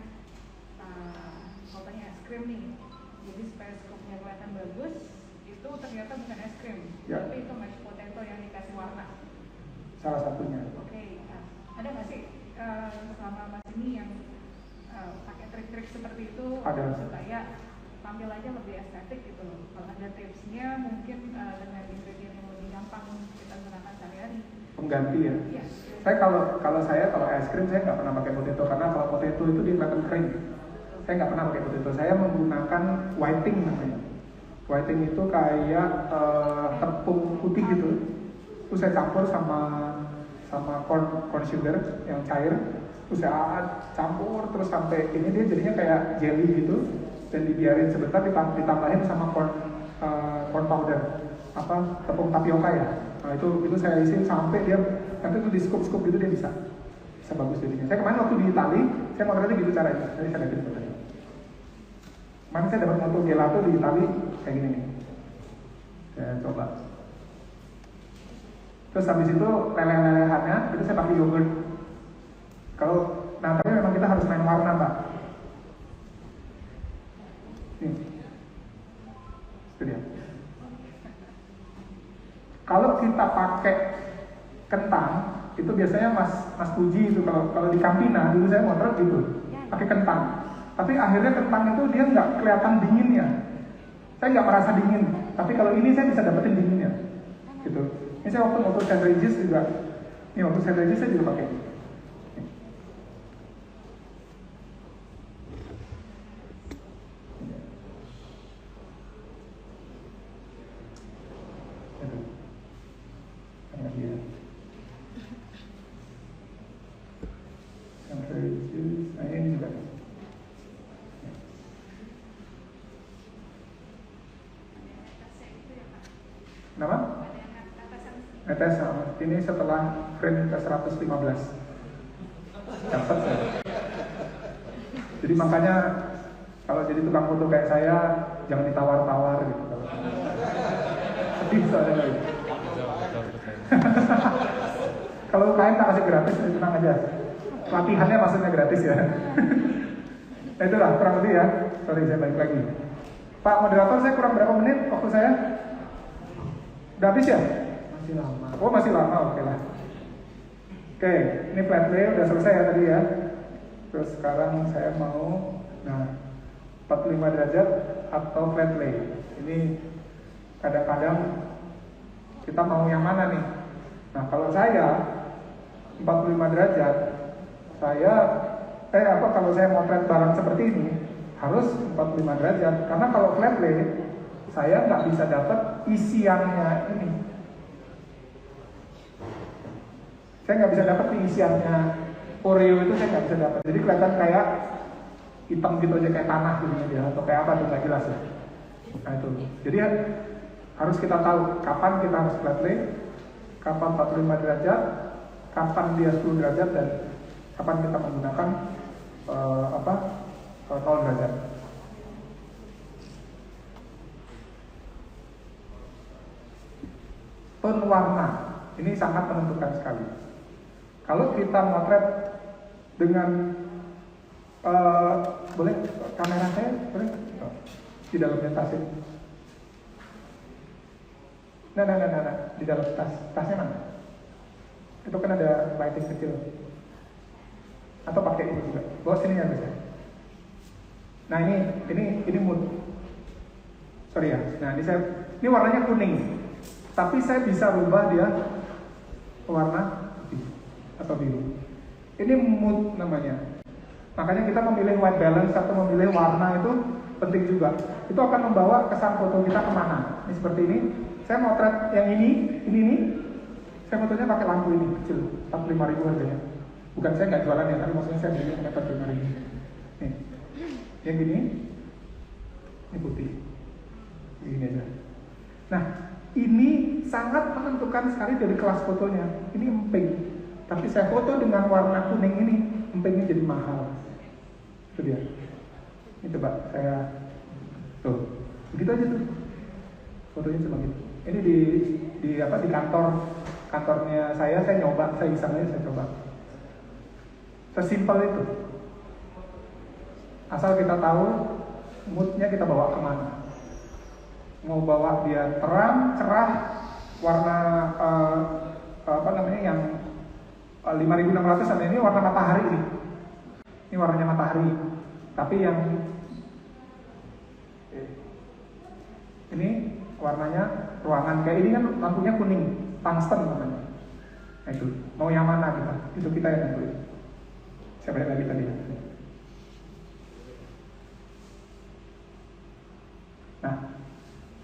fotonya es krim nih. Jadi supaya scope-nya kelihatan bagus, itu ternyata bukan es krim, ya, tapi itu mashed potato yang dikasih warna. Salah satunya. Oke, ada nggak sih selama Mas ini yang pakai trik-trik seperti itu ada, supaya tampil aja lebih estetik gitu loh? Kalau ada tipsnya mungkin dengan ingredient yang lebih gampang kita gunakan sehari-hari. Pengganti ya. Iya. Saya kalau es krim saya nggak pernah pakai potato karena kalau potato itu dia kelihatan kering. Saya nggak pernah pakai potato. Saya menggunakan whiting namanya. Whiting itu kayak tepung putih gitu. Terus saya campur sama corn sugar yang cair. Terus saya campur terus sampai ini dia jadinya kayak jelly gitu. Dan dibiarin sebentar ditambahin sama corn powder, tepung tapioka ya. Nah itu saya isi sampai dia nanti itu di scoop gitu dia bisa bagus jadinya. Saya kemarin waktu di Itali saya mau ternyata gitu caranya. Jadi saya lihat tadi. Kemarin saya dapat moto gelato di Itali kayak gini nih. Saya coba. Terus habis itu lele-lelehannya itu saya pakai yogurt. Tapi memang kita harus main warna Pak. Itu dia. Kalau kita pakai kentang, itu biasanya Mas Puji itu kalau di Campina dulu saya motret gitu, pakai kentang. Tapi akhirnya kentang itu dia nggak kelihatan dinginnya. Saya nggak merasa dingin. Tapi kalau ini saya bisa dapetin dinginnya, gitu. Ini saya waktu motor St. Regis juga. Ini waktu St. Regis saya juga pakai. Kenapa? Netes, ini setelah frame ke 115 dapat saya. Jadi makanya kalau jadi tukang foto kayak saya jangan ditawar-tawar gitu. Sedih soalnya. Kalau UKM tak kasih gratis, tenang aja. Latihannya maksudnya gratis ya. Nah, itulah kurang lebih ya. Sorry saya balik lagi. Pak moderator, saya kurang berapa menit waktu saya? Udah habis ya? Masih lama. Oh masih lama, oke lah. Oke, ini flat lay udah selesai ya tadi ya. Terus sekarang saya mau, nah 45 derajat atau flat lay. Ini kadang-kadang kita mau yang mana nih? Nah kalau saya 45 derajat, kalau saya motret barang seperti ini harus 45 derajat. Karena kalau flat lay, saya nggak bisa dapat isiannya ini. Saya nggak bisa dapat isiannya Oreo itu, saya nggak bisa dapat. Jadi kelihatan kayak hitam gitu aja, kayak tanah gitu ya, atau kayak apa tuh nggak jelas ya. Nah itu. Jadi harus kita tahu kapan kita harus flat lay, kapan 45 derajat, kapan dia 10 derajat, dan kapan kita menggunakan 0 derajat. Tone warna ini sangat menentukan sekali. Kalau kita motret dengan boleh kamera saya boleh di dalamnya tas ini. Nah, di dalam tasnya mana? Itu kan ada lighting kecil. Atau pakai ini juga. Bawa sini ya bisa. Nah ini mood. Sorry ya. Nah ini warnanya kuning. Tapi saya bisa rubah dia warna putih atau biru. Ini mood namanya. Makanya kita memilih white balance atau memilih warna itu penting juga. Itu akan membawa kesan foto kita kemana. Ini seperti ini. Saya motret yang ini. Saya fotonya pakai lampu ini kecil, 45.000 harganya. Bukan saya nggak jualan ya, tapi maksudnya saya beli pakai 45.000. Nih, yang gini, ini putih, ini aja. Nah, ini sangat menentukan sekali dari kelas fotonya. Ini emping, tapi saya foto dengan warna kuning ini, empingnya jadi mahal. Itu dia. Ini coba saya tuh, begitu aja tuh. Fotonya cuma gitu. Ini di kantornya saya nyoba, saya iseng aja saya coba. Sesimpel itu. Asal kita tahu moodnya kita bawa kemana. Mau bawa dia terang, cerah, warna yang 5600 sama ini warna matahari ini. Ini warnanya matahari. Tapi yang ini warnanya ruangan, kayak ini kan lampunya kuning, tungsten namanya. Nah itu, mau yang mana kita? Itu kita yang nentuin. Saya balik lagi tadi. Nah,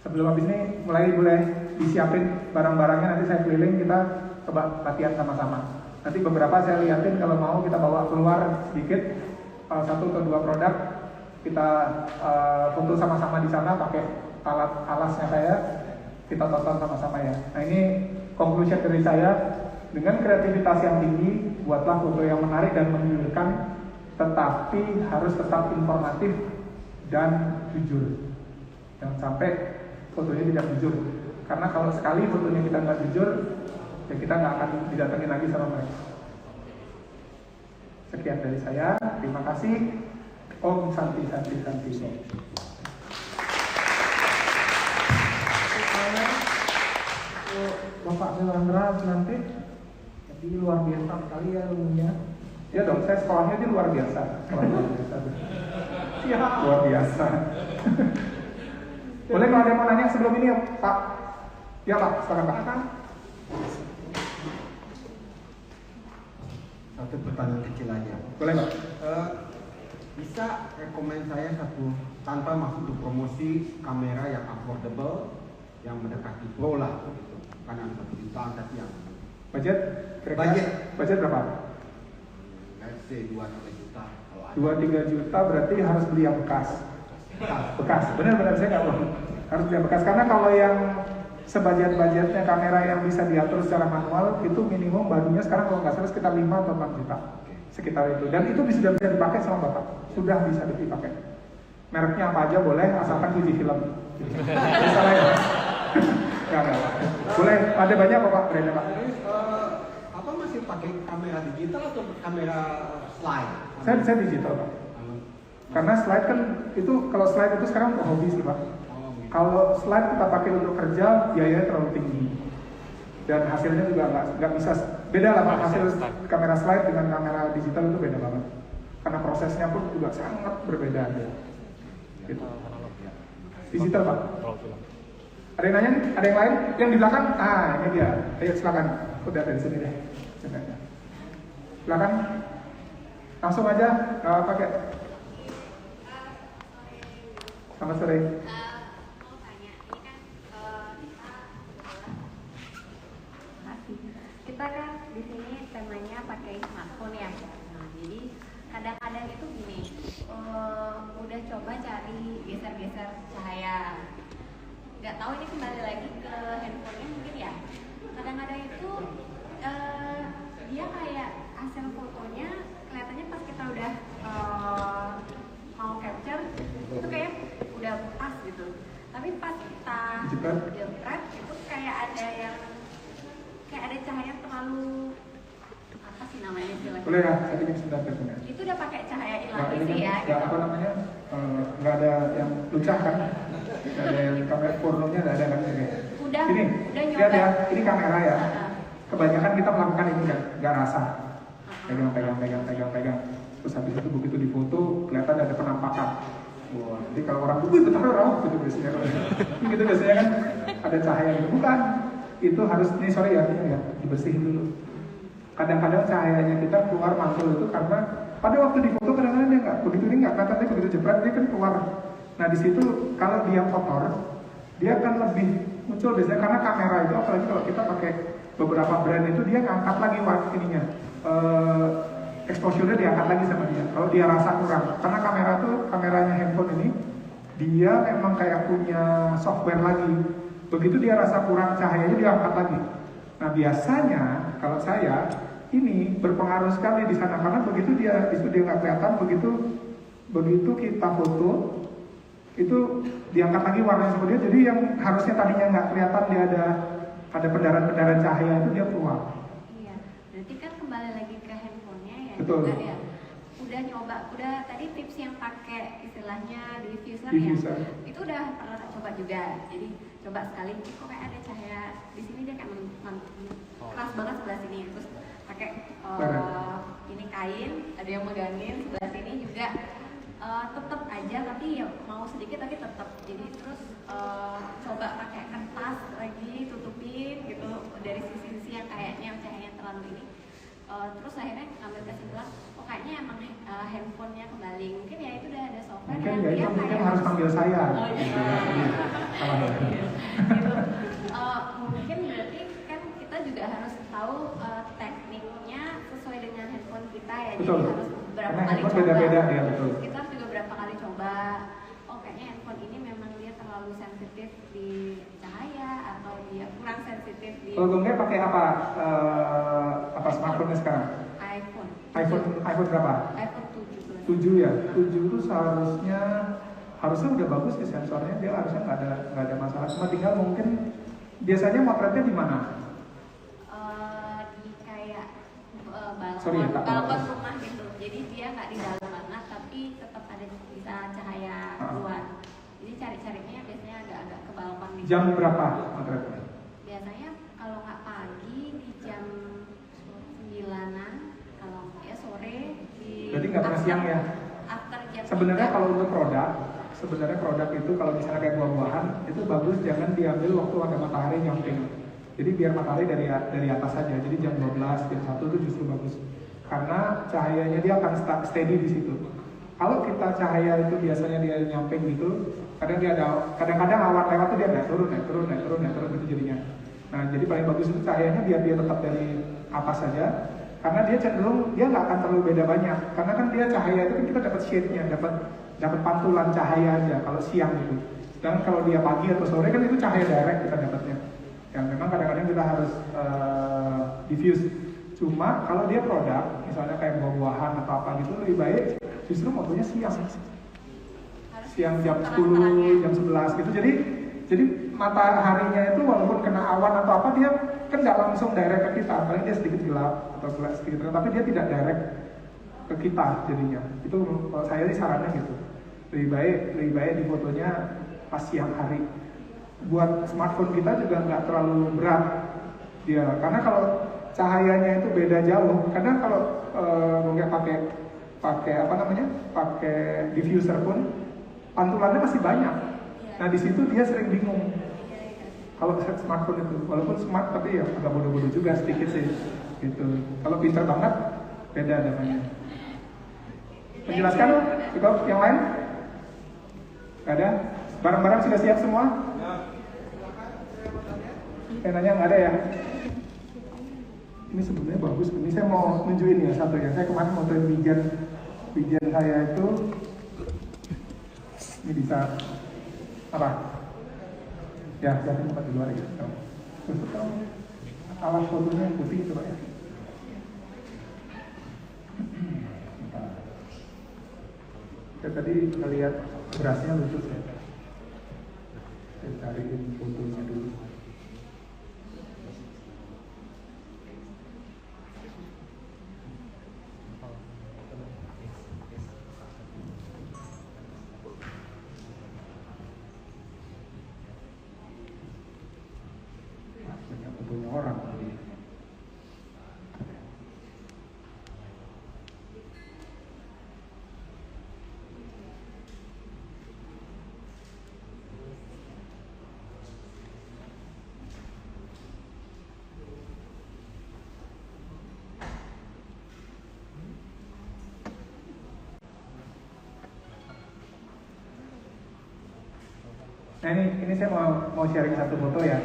sebelum habis ini boleh disiapin barang-barangnya, nanti saya keliling, kita coba latihan sama-sama. Nanti beberapa saya liatin, kalau mau kita bawa keluar sedikit, 1 atau 2 produk, kita foto sama-sama di sana pakai alasnya saya, kita tonton sama-sama ya. Nah ini conclusion dari saya, dengan kreativitas yang tinggi, buatlah foto yang menarik dan menggiurkan, tetapi harus tetap informatif dan jujur. Jangan sampai fotonya tidak jujur, karena kalau sekali fotonya kita nggak jujur, ya kita nggak akan didatengin lagi sama mereka. Sekian dari saya, terima kasih. Om Santi. Bapak Melandra nanti, jadi luar biasa sekali ya ilmunya. Ya dong, saya sekolahnya dia luar biasa. Luar biasa. Boleh kalau ada yang mau nanya sebelum ini ya Pak? Ya Pak, silakan Pak. Satu pertanyaan kecil aja. Boleh Pak? Bisa rekomend saya satu, tanpa masuk untuk promosi, kamera yang affordable, yang mendekati pro lah gitu. Bukan yang 1 juta, tapi yang budget? Budget berapa? Let's say 2-3 juta. 2-3 juta berarti harus beli yang bekas. Bekas, benar-benar saya nggak bohong. Harus beli yang bekas, karena kalau yang sebudget-budgetnya kamera yang bisa diatur secara manual, itu minimum barunya sekarang kalau nggak salah sekitar 5 atau 6 juta. Sekitar itu, dan itu sudah bisa dipakai sama Bapak. Sudah bisa dipakai. Mereknya apa aja boleh, asalkan Fuji film. Misalnya ya. Nggak ada. Boleh, ada banyak kok Pak brandnya Pak. Terus apa masih pakai kamera digital atau kamera slide? Saya digital Pak. Karena slide kan itu, kalau slide itu sekarang untuk hobi sih Pak. Oh, gitu. Kalau slide kita pakai untuk kerja, biayanya terlalu tinggi. Dan hasilnya juga nggak bisa, beda lah Pak, hasil kamera slide dengan kamera digital itu beda banget. Karena prosesnya pun juga sangat berbeda. Gitu. Digital Pak. Ada yang nanya? Ada yang lain? Yang di belakang? Ah, ini dia. Ayo silakan. Udah dari sini deh. Silakan. Langsung aja. Nggak pakai. Selamat sore. Mau tanya, ini kan kita kan di sini temanya pakai smartphone ya. Nah, jadi kadang-kadang itu gini, udah coba cari geser-geser cahaya. Nggak tahu ini kembali lagi ke handphonenya mungkin ya. Kadang-kadang itu dia kayak hasil fotonya kelihatannya pas kita udah mau capture itu kayak udah pas gitu. Tapi pas kita jepret itu kayak ada cahaya terlalu apa sih namanya istilahnya? Boleh ya, saya bikin sebentar teleponnya. Itu udah pakai cahaya Nah, ilahi ini sih ya. kan nggak apa namanya, nggak ada yang lucah kan, nggak ada yang kamera pornonya nggak ada kan? Udah Ini, nyoba. lihat ya, ini kamera ya. Kebanyakan kita melakukan ini nggak rasa, pegang. Terus habis itu begitu difoto kelihatan ada penampakan. Wah, jadi kalau orang itu betul raw gitu biasanya. Gitu biasanya kan ada cahaya gitu. Bukan, itu harus nih sorry ya, dibersihin dulu. Kadang-kadang cahayanya kita keluar mantul itu karena pada waktu difoto kadang-kadang dia nggak begitu, ini nggak kelihatan, dia begitu jepret dia kan keluar. Nah di situ kalau dia kotor, dia akan lebih muncul biasanya karena kamera itu, apalagi kalau kita pakai beberapa brand itu dia ngangkat lagi ininya, exposure-nya diangkat lagi sama dia. Kalau dia rasa kurang, karena kameranya handphone ini dia memang kayak punya software lagi. Begitu dia rasa kurang cahayanya dia angkat lagi. Nah biasanya kalau saya ini berpengaruh sekali di sana karena begitu dia nggak kelihatan, begitu kita foto itu diangkat lagi warnanya seperti itu. Jadi yang harusnya tadinya nggak kelihatan dia ada pendaran cahaya itu dia keluar. Iya, berarti kan kembali lagi ke handphonenya ya. Betul. Juga ya. Udah nyoba, udah tadi tips yang pakai istilahnya diffuser Diffuser. ya. Itu udah pernah coba juga. Jadi coba sekali, kok kayak ada cahaya di sini dia kayak keras banget sebelah sini. Terus pakai ini kain, ada yang megangin sebelah sini juga. Tetap aja tapi ya mau sedikit tapi tetap. Jadi terus coba pakai kertas lagi tutupin gitu dari sisi-sisi yang kayaknya cahayanya terlalu ini. Terus akhirnya ngambil kesimpulan, kayaknya emang handphonenya kembali. Mungkin ya itu udah ada software Mungkin yang ya dia itu mungkin kayak harus panggil saya. Oh iya. Gitu. Mungkin berarti kan kita juga harus tahu tekniknya sesuai dengan handphone kita ya. Betul. Jadi harus berapa Karena kali handphone coba. beda-beda ya, betul. Kita harus juga berapa kali coba. Oh kayaknya handphone ini memang dia terlalu sensitif di cahaya atau dia kurang sensitif di Kalau Gongnya pakai apa smartphone-nya sekarang? iPhone berapa? iPhone 7. 7 ya. 7 itu harusnya udah bagus sih sensornya, dia harusnya nggak ada masalah. Cuma tinggal mungkin biasanya motretnya di mana? Di kayak balkon, Sorry ya, Kak. balkon rumah gitu. Jadi dia nggak di dalam banget, tapi tetap ada bisa cahaya keluar. Jadi cari-carinya biasanya agak-agak ke balkon gitu. Jam berapa motretnya? Biasanya kalau nggak pagi di jam 9-an, kalau ya sore di. Berarti nggak pernah siang ya? After jam. Sebenarnya 3. kalau untuk produk itu kalau misalnya kayak buah-buahan itu bagus jangan diambil waktu ada matahari nyamping. Jadi biar matahari dari atas saja. Jadi jam 12, jam 1 itu justru bagus. Karena cahayanya dia akan steady di situ. Kalau kita cahaya itu biasanya dia nyamping gitu, kadang-kadang awan lewat tuh dia naik turun gitu jadinya. Nah, jadi paling bagus itu cahayanya biar dia tetap dari atas saja. Karena dia cenderung dia nggak akan terlalu beda banyak. Karena kan dia cahaya itu kan kita dapat shade-nya, dapat pantulan cahaya aja kalau siang gitu. Dan kalau dia pagi atau sore kan itu cahaya direct kita dapatnya. Yang memang kadang-kadang kita harus diffuse. Cuma kalau dia produk, misalnya kayak buah-buahan atau apa gitu lebih baik justru motonya siang jam 10, jam 11 gitu. Jadi mataharinya itu walaupun kena awan atau apa, dia kan nggak langsung direct ke kita, paling dia sedikit gelap atau gelap sedikit gelap, tapi dia tidak direct ke kita jadinya. Itu kalau saya sih sarannya gitu, lebih baik di fotonya pas siang hari. Buat smartphone kita juga nggak terlalu berat dia, karena kalau cahayanya itu beda jauh. Karena kalau nggak pakai apa namanya, pakai diffuser pun pantulannya masih banyak. Nah di situ dia sering bingung kalau smartphone itu, walaupun smart tapi ya agak bodoh-bodoh juga sedikit sih gitu. Kalau pintar banget beda namanya. Menjelaskan cukup, yang lain? Gak ada? Barang-barang sudah siap semua? Saya nanya nggak ada ya? Ini sebenarnya bagus. Ini saya mau nunjukin ya satu ya. Saya kemarin motoin wijen saya itu. Ini bisa apa? Ya, jadi tempat di luar ya. Terus alas fotonya yang putih coba ya. Kita tadi lihat berasnya lucu ya. Saya cariin fotonya dulu. Fotonya orang. Nah ini saya mau sharing satu foto ya.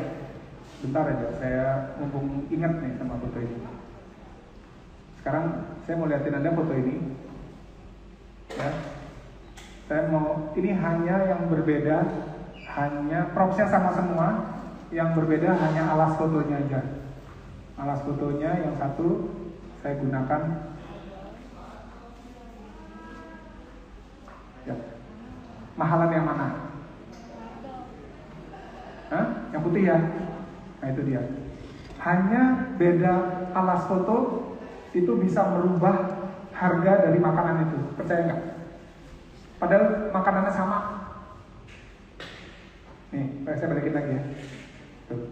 Bentar aja, saya mumpung ingat nih sama foto ini. Sekarang saya mau liatin Anda foto ini. Ya. Saya mau, ini hanya yang berbeda, hanya propsnya sama semua, yang berbeda hanya alas fotonya aja. Alas fotonya yang satu saya gunakan. Ya. Mahalan yang mana? Hah? Yang putih ya? Nah itu dia. Hanya beda alas foto itu bisa merubah harga dari makanan itu. Percaya nggak? Padahal makanannya sama. Nih, saya balikin lagi ya. Tuh.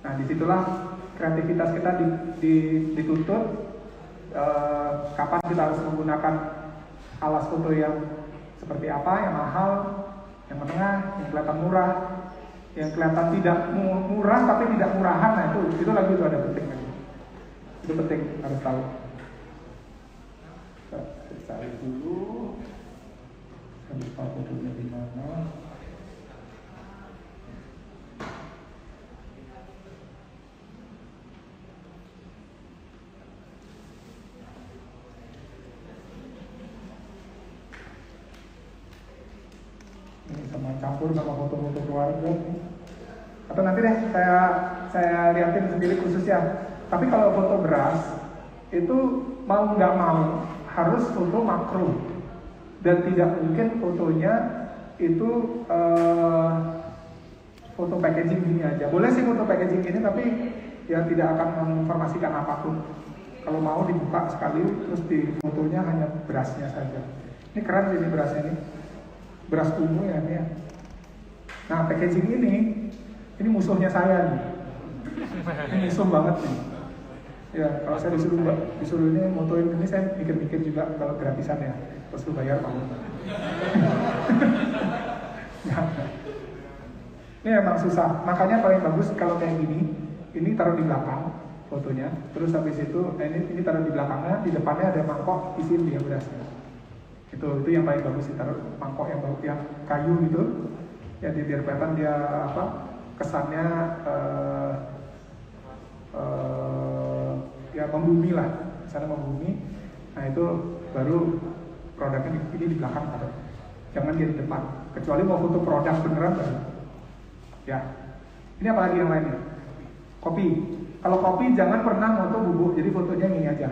Nah disitulah kreativitas kita dituntut. Kapan kita harus menggunakan alas foto yang seperti apa, yang mahal, yang menengah, yang kelihatan murah, yang kelihatan tidak murah tapi tidak murahan. Nah itu lagi itu ada penting. Itu penting harus tahu. Saya cari dulu. Saya lupa fotonya di mana. Ini sama campur sama foto-foto keluarga. Atau nanti deh saya liatin sendiri khususnya. Tapi kalau foto beras itu mau nggak mau harus foto makro, dan tidak mungkin fotonya itu foto packaging gini aja. Boleh sih foto packaging ini, tapi ya tidak akan menginformasikan apapun. Kalau mau dibuka sekali, terus di fotonya hanya berasnya saja. Ini keren sih ini berasnya ini, beras ungu ya ini ya. Nah packaging ini musuhnya saya nih. Ini musuh banget nih. Ya, kalau saya disuruh ini motoin ini, saya mikir-mikir juga kalau gratisan ya, terus lu bayar mau. Ini emang susah, makanya paling bagus kalau kayak gini, ini taruh di belakang fotonya, terus habis itu ini taruh di belakangnya, di depannya ada mangkok isiin dia berasnya. Itu yang paling bagus, ditaruh mangkok yang kayu gitu, ya biar kelihatan dia apa kesannya. Ya membumi lah, sana membumi. Nah itu baru produknya ini di belakang taruh. Jangan dia di depan. Kecuali mau foto produk beneran baru. Ya. Ini apa lagi yang lainnya? Kopi. Kalau kopi jangan pernah foto bubuk, jadi fotonya ini aja.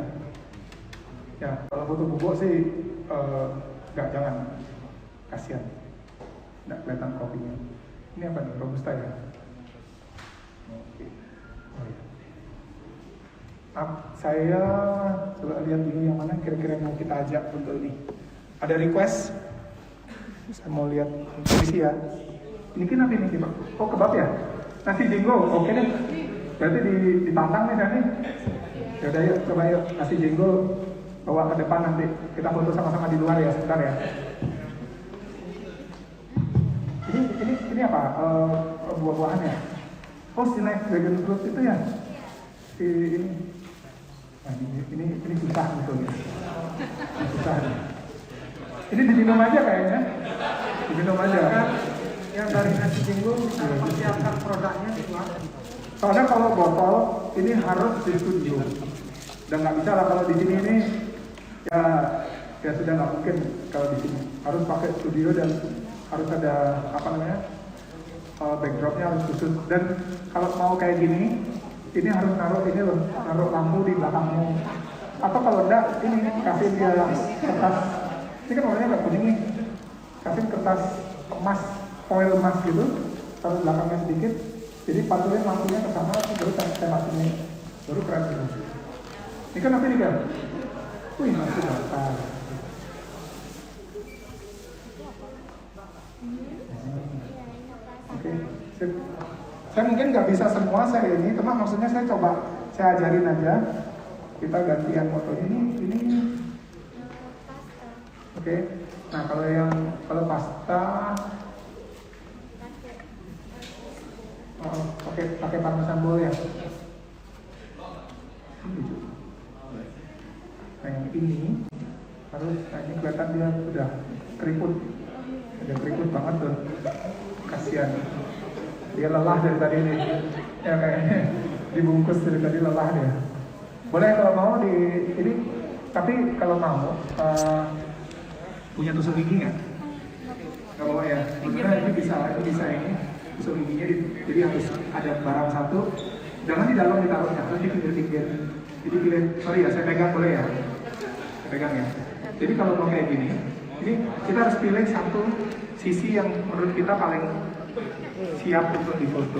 Ya, kalau foto bubuk sih jangan, kasihan. nggak kelihatan kopinya. Ini apa nih, robusta ya? Oke. Oh, ya. Saya coba lihat dulu yang mana kira-kira mau kita ajak untuk ini. Ada request? Saya mau lihat isi ya. Ini kan apa ini Pak? Oh, kebab ya? Nasi jenggo, oke deh. Berarti ditantang nih saya nih. Yaudah yuk, coba yuk nasi jenggo bawa ke depan nanti. Kita foto sama-sama di luar ya, sebentar ya. Ini apa? Buah-buahan ya? Oh, snack dragon fruit itu ya? Ini. Nah, ini susah betulnya. Susah. Ini diminum aja kayaknya. Diminum aja. Yang dari nasi jenggo bisa mempersiapkan produknya di luar. Soalnya kalau botol ini harus di studio. Dan nggak bisa lah kalau di sini ini ya sudah nggak mungkin kalau di sini. Harus pakai studio dan harus ada apa namanya backdropnya harus khusus. Dan kalau mau kayak gini, ini harus naruh ini loh, naruh lampu di belakangmu. Atau kalau enggak, ini kasih dia kertas. Ini kan warnanya agak kuning nih. Kasih kertas emas, foil emas gitu, taruh belakangnya sedikit. Jadi pantulin lampunya ke sana, baru tembak ini, baru keren gitu. Ini kan apa nih kan? Wih, masih datar. Oke, sip. Saya mungkin nggak bisa semua saya ini, teman maksudnya saya coba, saya ajarin aja. Kita gantian fotonya ini. Oke. Nah kalau pasta, pakai parmesan boleh ya. Nah yang ini harus, nah ini kelihatan dia sudah keriput, banget tuh. Kasihan. Dia lelah dari tadi nih, ya kayaknya dibungkus dari tadi lelah dia. Boleh kalau mau di ini, tapi kalau mau punya tusuk gigi nggak? Nggak bawa ya. Sebenarnya ini bisa ini tusuk giginya, jadi harus ada barang satu. Jangan di dalam ditaruhnya, harus di pinggir-pinggir. Jadi pilih, sorry ya, saya pegang boleh ya? Saya pegang ya. Jadi kalau mau kayak gini, ini kita harus pilih satu sisi yang menurut kita paling siap untuk difoto.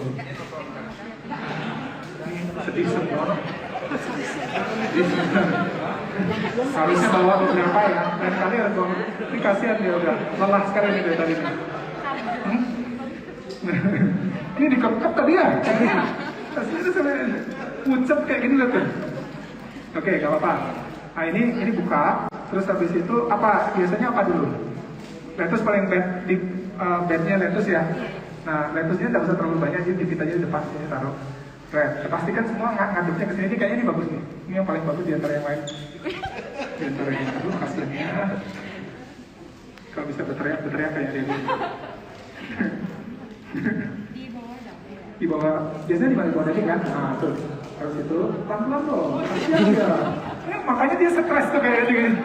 Ini sedih semua. Harusnya bawa beberapa ya. Dan kali harus bawa. Ini kasihan dia udah lelah sekali nih dari tadi. Ini dikekep tadi ya. Kasihan itu sampai pucat kayak gini loh tuh. Oke, gak apa-apa. Nah ini buka. Terus habis itu apa? Biasanya apa dulu? Lettuce paling bed di bednya lettuce ya. Nah lettuce-nya tidak usah terlalu banyak, jadi dikit aja di depan sini taruh. Pastikan semua ngadepnya ke sini. Ini kayaknya ini bagus nih. Ini yang paling bagus di antara yang lain. Di antara yang aduh hasilnya. Kalau bisa berteriak kayak dia. Di bawah. Biasanya di bawah daging kan. Nah tuh. Harus itu pelan-pelan dong. Kasihan dia. Makanya dia stres tuh kayak gini.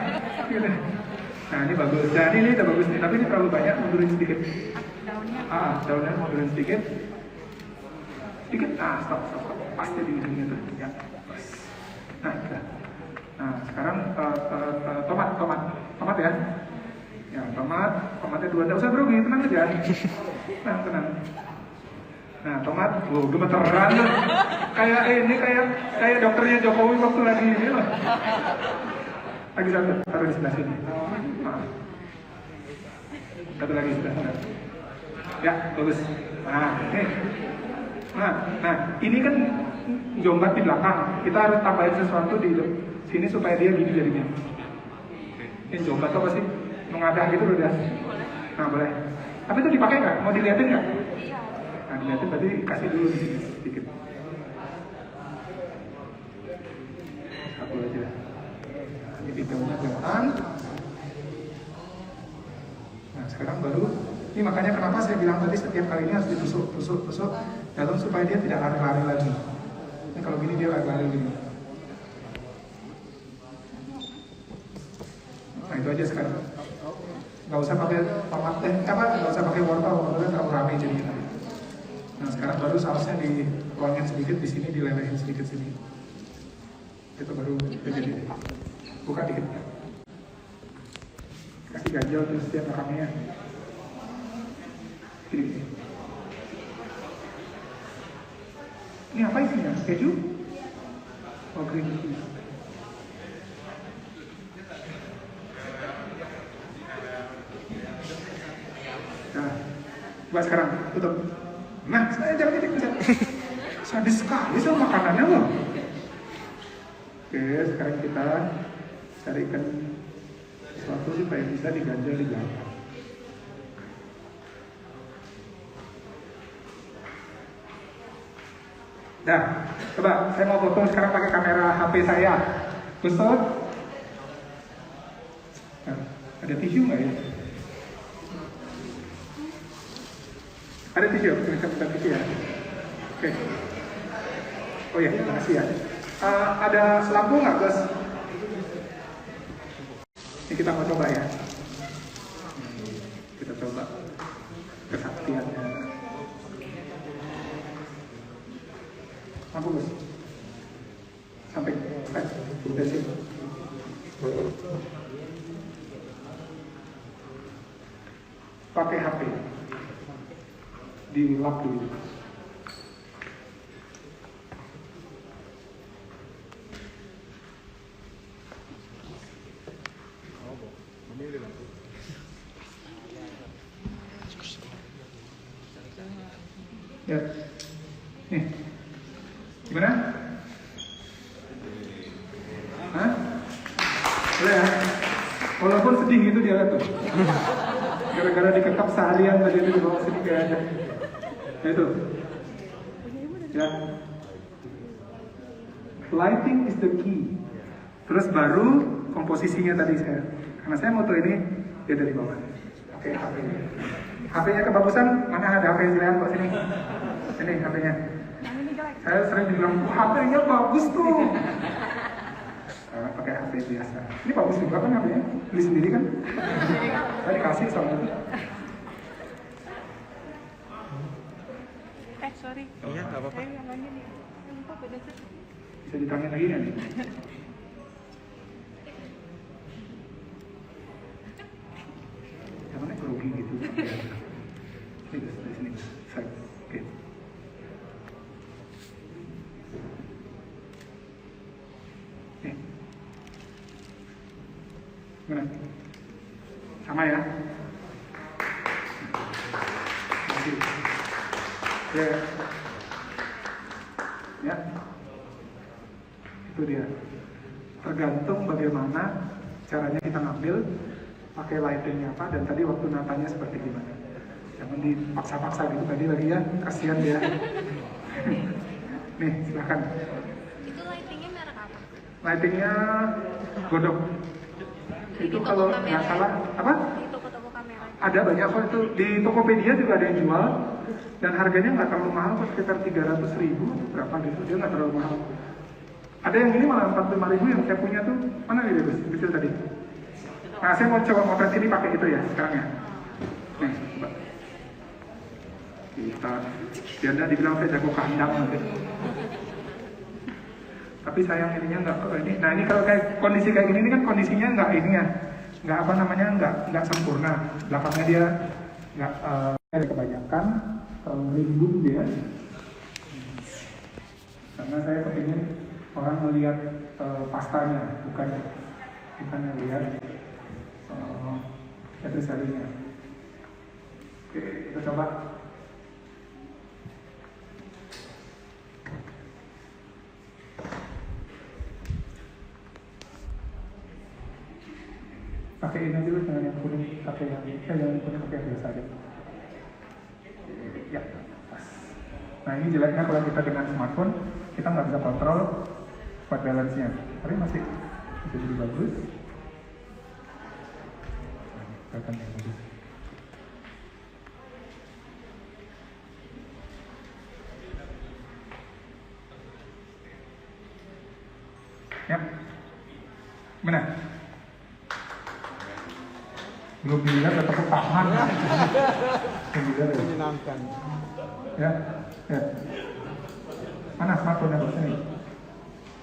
Nah ini bagus. Nah ini udah bagus nih. Tapi ini terlalu banyak, mundurin sedikit. Daunnya mundurin sedikit. Sedikit. Nah stop. Pasti di ujungnya tuh. Ya. Nah udah. Nah sekarang tomat ya. Ya tomatnya 2. Nggak usah grogi, tenang aja. Tenang. Nah tomat, gemeteran tuh. Kayak dokternya Jokowi waktu lagi ini loh. Lagi satu, taruh di sebelah sini. Satu lagi sebelah sana. Ya, bagus. Nah, ini kan jombat di belakang. Kita harus tambahin sesuatu di sini supaya dia gini jadinya. Ini jombat apa sih? Mengadah gitu udah. Nah, boleh. Tapi itu dipakai nggak? Mau dilihatin nggak? Nah, dilihatin berarti kasih dulu di sini sedikit. Satu aja. Ini videonya kelihatan. Nah sekarang baru, ini makanya kenapa saya bilang tadi setiap kali ini harus ditusuk dalam supaya dia tidak lari-lari lagi. Ini kalau gini dia lari-lari gini. Nah itu aja sekarang. Gak usah pakai tomat gak usah pakai wortel terlalu rame jadinya. Nah sekarang baru sausnya dituangin sedikit di sini, dilelehin sedikit sini. Itu baru jadi. Buka dikit. Kasih ganjel terus dia makannya. Sini. Ini apa isinya? Keju? Oh, green tea. Nah, coba sekarang tutup. Nah, saya jangan titik bisa. Sadis sekali sama makanannya loh. Oke, sekarang kita carikan sesuatu supaya bisa diganjal di belakang. Nah, coba saya mau foto sekarang pakai kamera HP saya. Gustaf, nah, ada tisu nggak ya? Ada tisu, bisa minta tisu ya. Oke. Oh ya, terima kasih ya. Ada lampu nggak, Gus? Ini kita mau coba ya. Kita coba kesaktiannya. Lampu, Gus. Sampai, udah sih. Pakai HP. Dilap dulu. Ya, nih, gimana? Hah? Boleh ya? Walaupun sedih gitu dia tuh. Gara-gara dikekap seharian tadi itu di bawah sini kayak ada. Nah, itu. Ya. Lighting is the key. Terus baru komposisinya tadi saya. Karena saya moto ini dia dari bawah. Oke, HP-nya. HP-nya kebagusan, mana ada HP yang kok sini? Ini HP-nya. Saya sering bilang, HP-nya bagus tuh. Pakai HP biasa. Ini bagus juga kan HP-nya? Beli sendiri kan? Saya dikasih soalnya itu. Sorry. Iya, nggak apa-apa. Bisa ditanya lagi nggak nih? Yang mana grogi gitu? Ini di sini. Saya, oke. Nih. Gimana? Sama ya? Masih. Ya. Ya. Itu dia. Tergantung bagaimana caranya kita ngambil, pakai lightingnya apa, dan tadi waktu natanya seperti gimana. Jangan dipaksa-paksa gitu tadi lagi ya, kasihan dia. Nih, silakan. Itu lightingnya merek apa? Lightingnya Godok. Di Itu toko kalau kamera nggak ya? salah, apa? Di toko-toko kamera. Ada banyak kok itu. Di Tokopedia juga ada yang jual. Dan harganya nggak terlalu mahal kok, sekitar 300.000 berapa gitu, dia nggak terlalu mahal. Ada yang ini malah 45.000 yang saya punya tuh, mana nih Gus? Kecil tadi. Nah, saya mau coba motret ini pakai itu ya sekarang ya. Nih, coba. Kita, biar nggak dibilang saya jago kandang nanti. Tapi sayang ininya nggak ini. Nah ini kalau kayak kondisi kayak gini ini kan kondisinya nggak ini ya, nggak apa namanya nggak sempurna. Belakangnya dia nggak kebanyakan. Rimbun dia, karena saya pengen orang melihat pastanya, bukan melihat adversarinya. Oke, kita coba. Pakai ini dulu, jangan yang kuning, pakai yang jangan kuning, pakai yang biasa aja. Ya, pas. Nah ini jeleknya kalau kita dengan smartphone, kita nggak bisa kontrol white balance-nya. Tapi masih bisa jadi bagus. Kelihatan yang bagus. Ya, benar. Belum dilihat ada tepuk tangan. Menyenangkan. Ya, ya. Mana smartphone yang sini?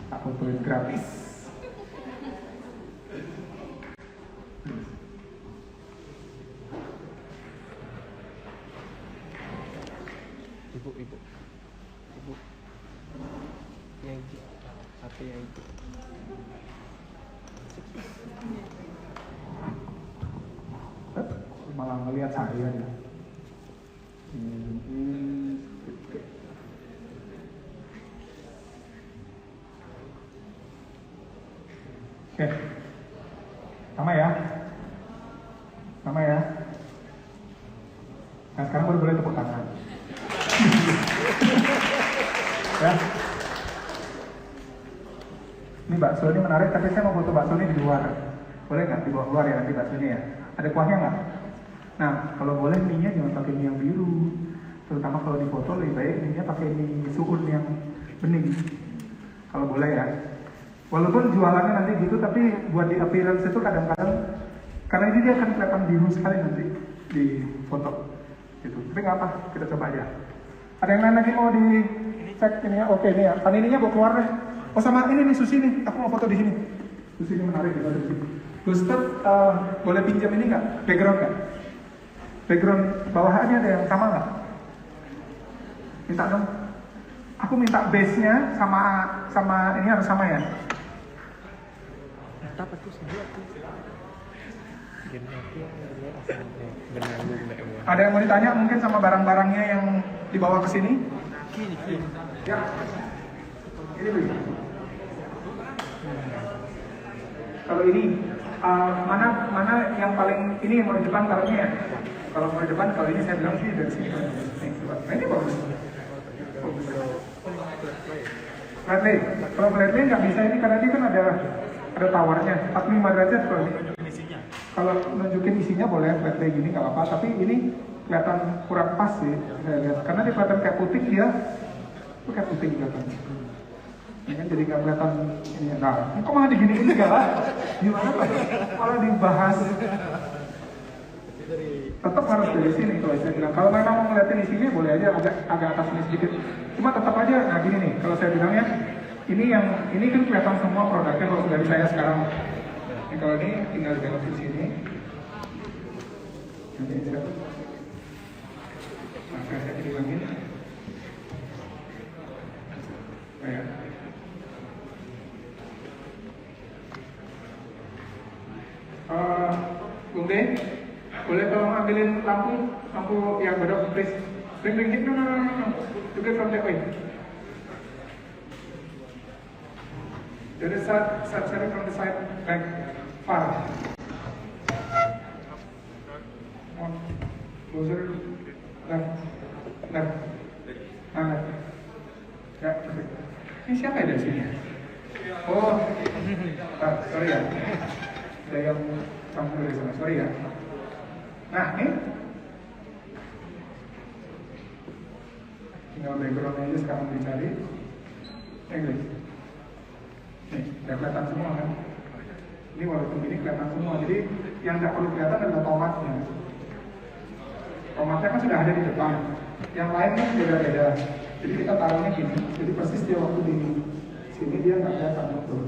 Tak fotoin gratis. ngelihat saya ya. Oke, sama ya, sama ya. Nah sekarang baru boleh tepuk tangan. Ya. Ini bakso ini menarik, tapi saya mau foto bakso ini di luar. Boleh nggak di bawah luar ya nanti baksonya ya? Ada kuahnya nggak? Nah, kalau boleh mie-nya jangan pakai mie yang biru. Terutama kalau di foto lebih baik mie-nya pakai mie suun yang bening. Kalau boleh ya. Walaupun jualannya nanti gitu, tapi buat di appearance itu kadang-kadang karena ini dia akan kelihatan biru sekali nanti di foto. Gitu. Tapi nggak apa, kita coba aja. Ada yang lain lagi mau dicek ini ya? Oke ini ya. Panininya bawa keluar deh. Oh sama ini nih Susi nih. Aku mau foto di sini. Susi ini menarik kita di sini. Gustaf, boleh pinjam ini nggak? Background nggak? Background bawahannya ada yang sama nggak? Minta dong. Aku minta base-nya sama ini harus sama ya. Ada yang mau ditanya mungkin sama barang-barangnya yang dibawa ke sini? Ya. Ini dulu. Kalau ini mana yang paling ini yang mau di depan taruhnya ya? Kalau mau di depan, kalau ini saya bilang sih dari sini. Nah, ini bagus. Flat lay. Kalau flat lay nggak bisa ini karena ini kan ada towernya 45 derajat kalau ini. Kalau nunjukin isinya boleh flat lay gini nggak apa-apa, tapi ini kelihatan kurang pas sih saya lihat. Karena dia kelihatan kayak putih dia, itu kayak putih kelihatan. Ini kan jadi nggak kelihatan ini. Nah, kok malah diginiin segala? Gimana Pak? Malah dibahas. Tetap harus dari sini kalau saya bilang. Kalau memang mau ngeliatin isinya boleh aja agak atas ini sedikit. Cuma tetap aja. Nah gini nih, kalau saya bilangnya ini kan kelihatan semua produknya kalau dari saya sekarang. Ini kalau ini tinggal dibelok di sini. Nanti saya. Nah saya hilangin. Ya. Bung De, boleh tolong ambilin lampu yang bedok, please. Bring it, no. You get from that way. Dari side from the side, back, far. One, closer, left. Ya, perfect. Ini siapa ya dari sini? Oh, sorry ya. Ada yang campur dari sana, sorry ya. Nah, ini tinggal background-nya aja sekarang dicari. English. Nih, udah kelihatan semua kan? Ini walaupun ini kelihatan semua, jadi yang nggak perlu kelihatan adalah tomatnya. Tomatnya kan sudah ada di depan. Yang lain kan beda-beda. Jadi kita taruhnya gini, jadi persis dia waktu di sini dia nggak kelihatan betul.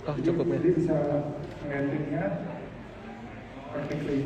Oh, cukup ya. Jadi bisa landingnya perfectly.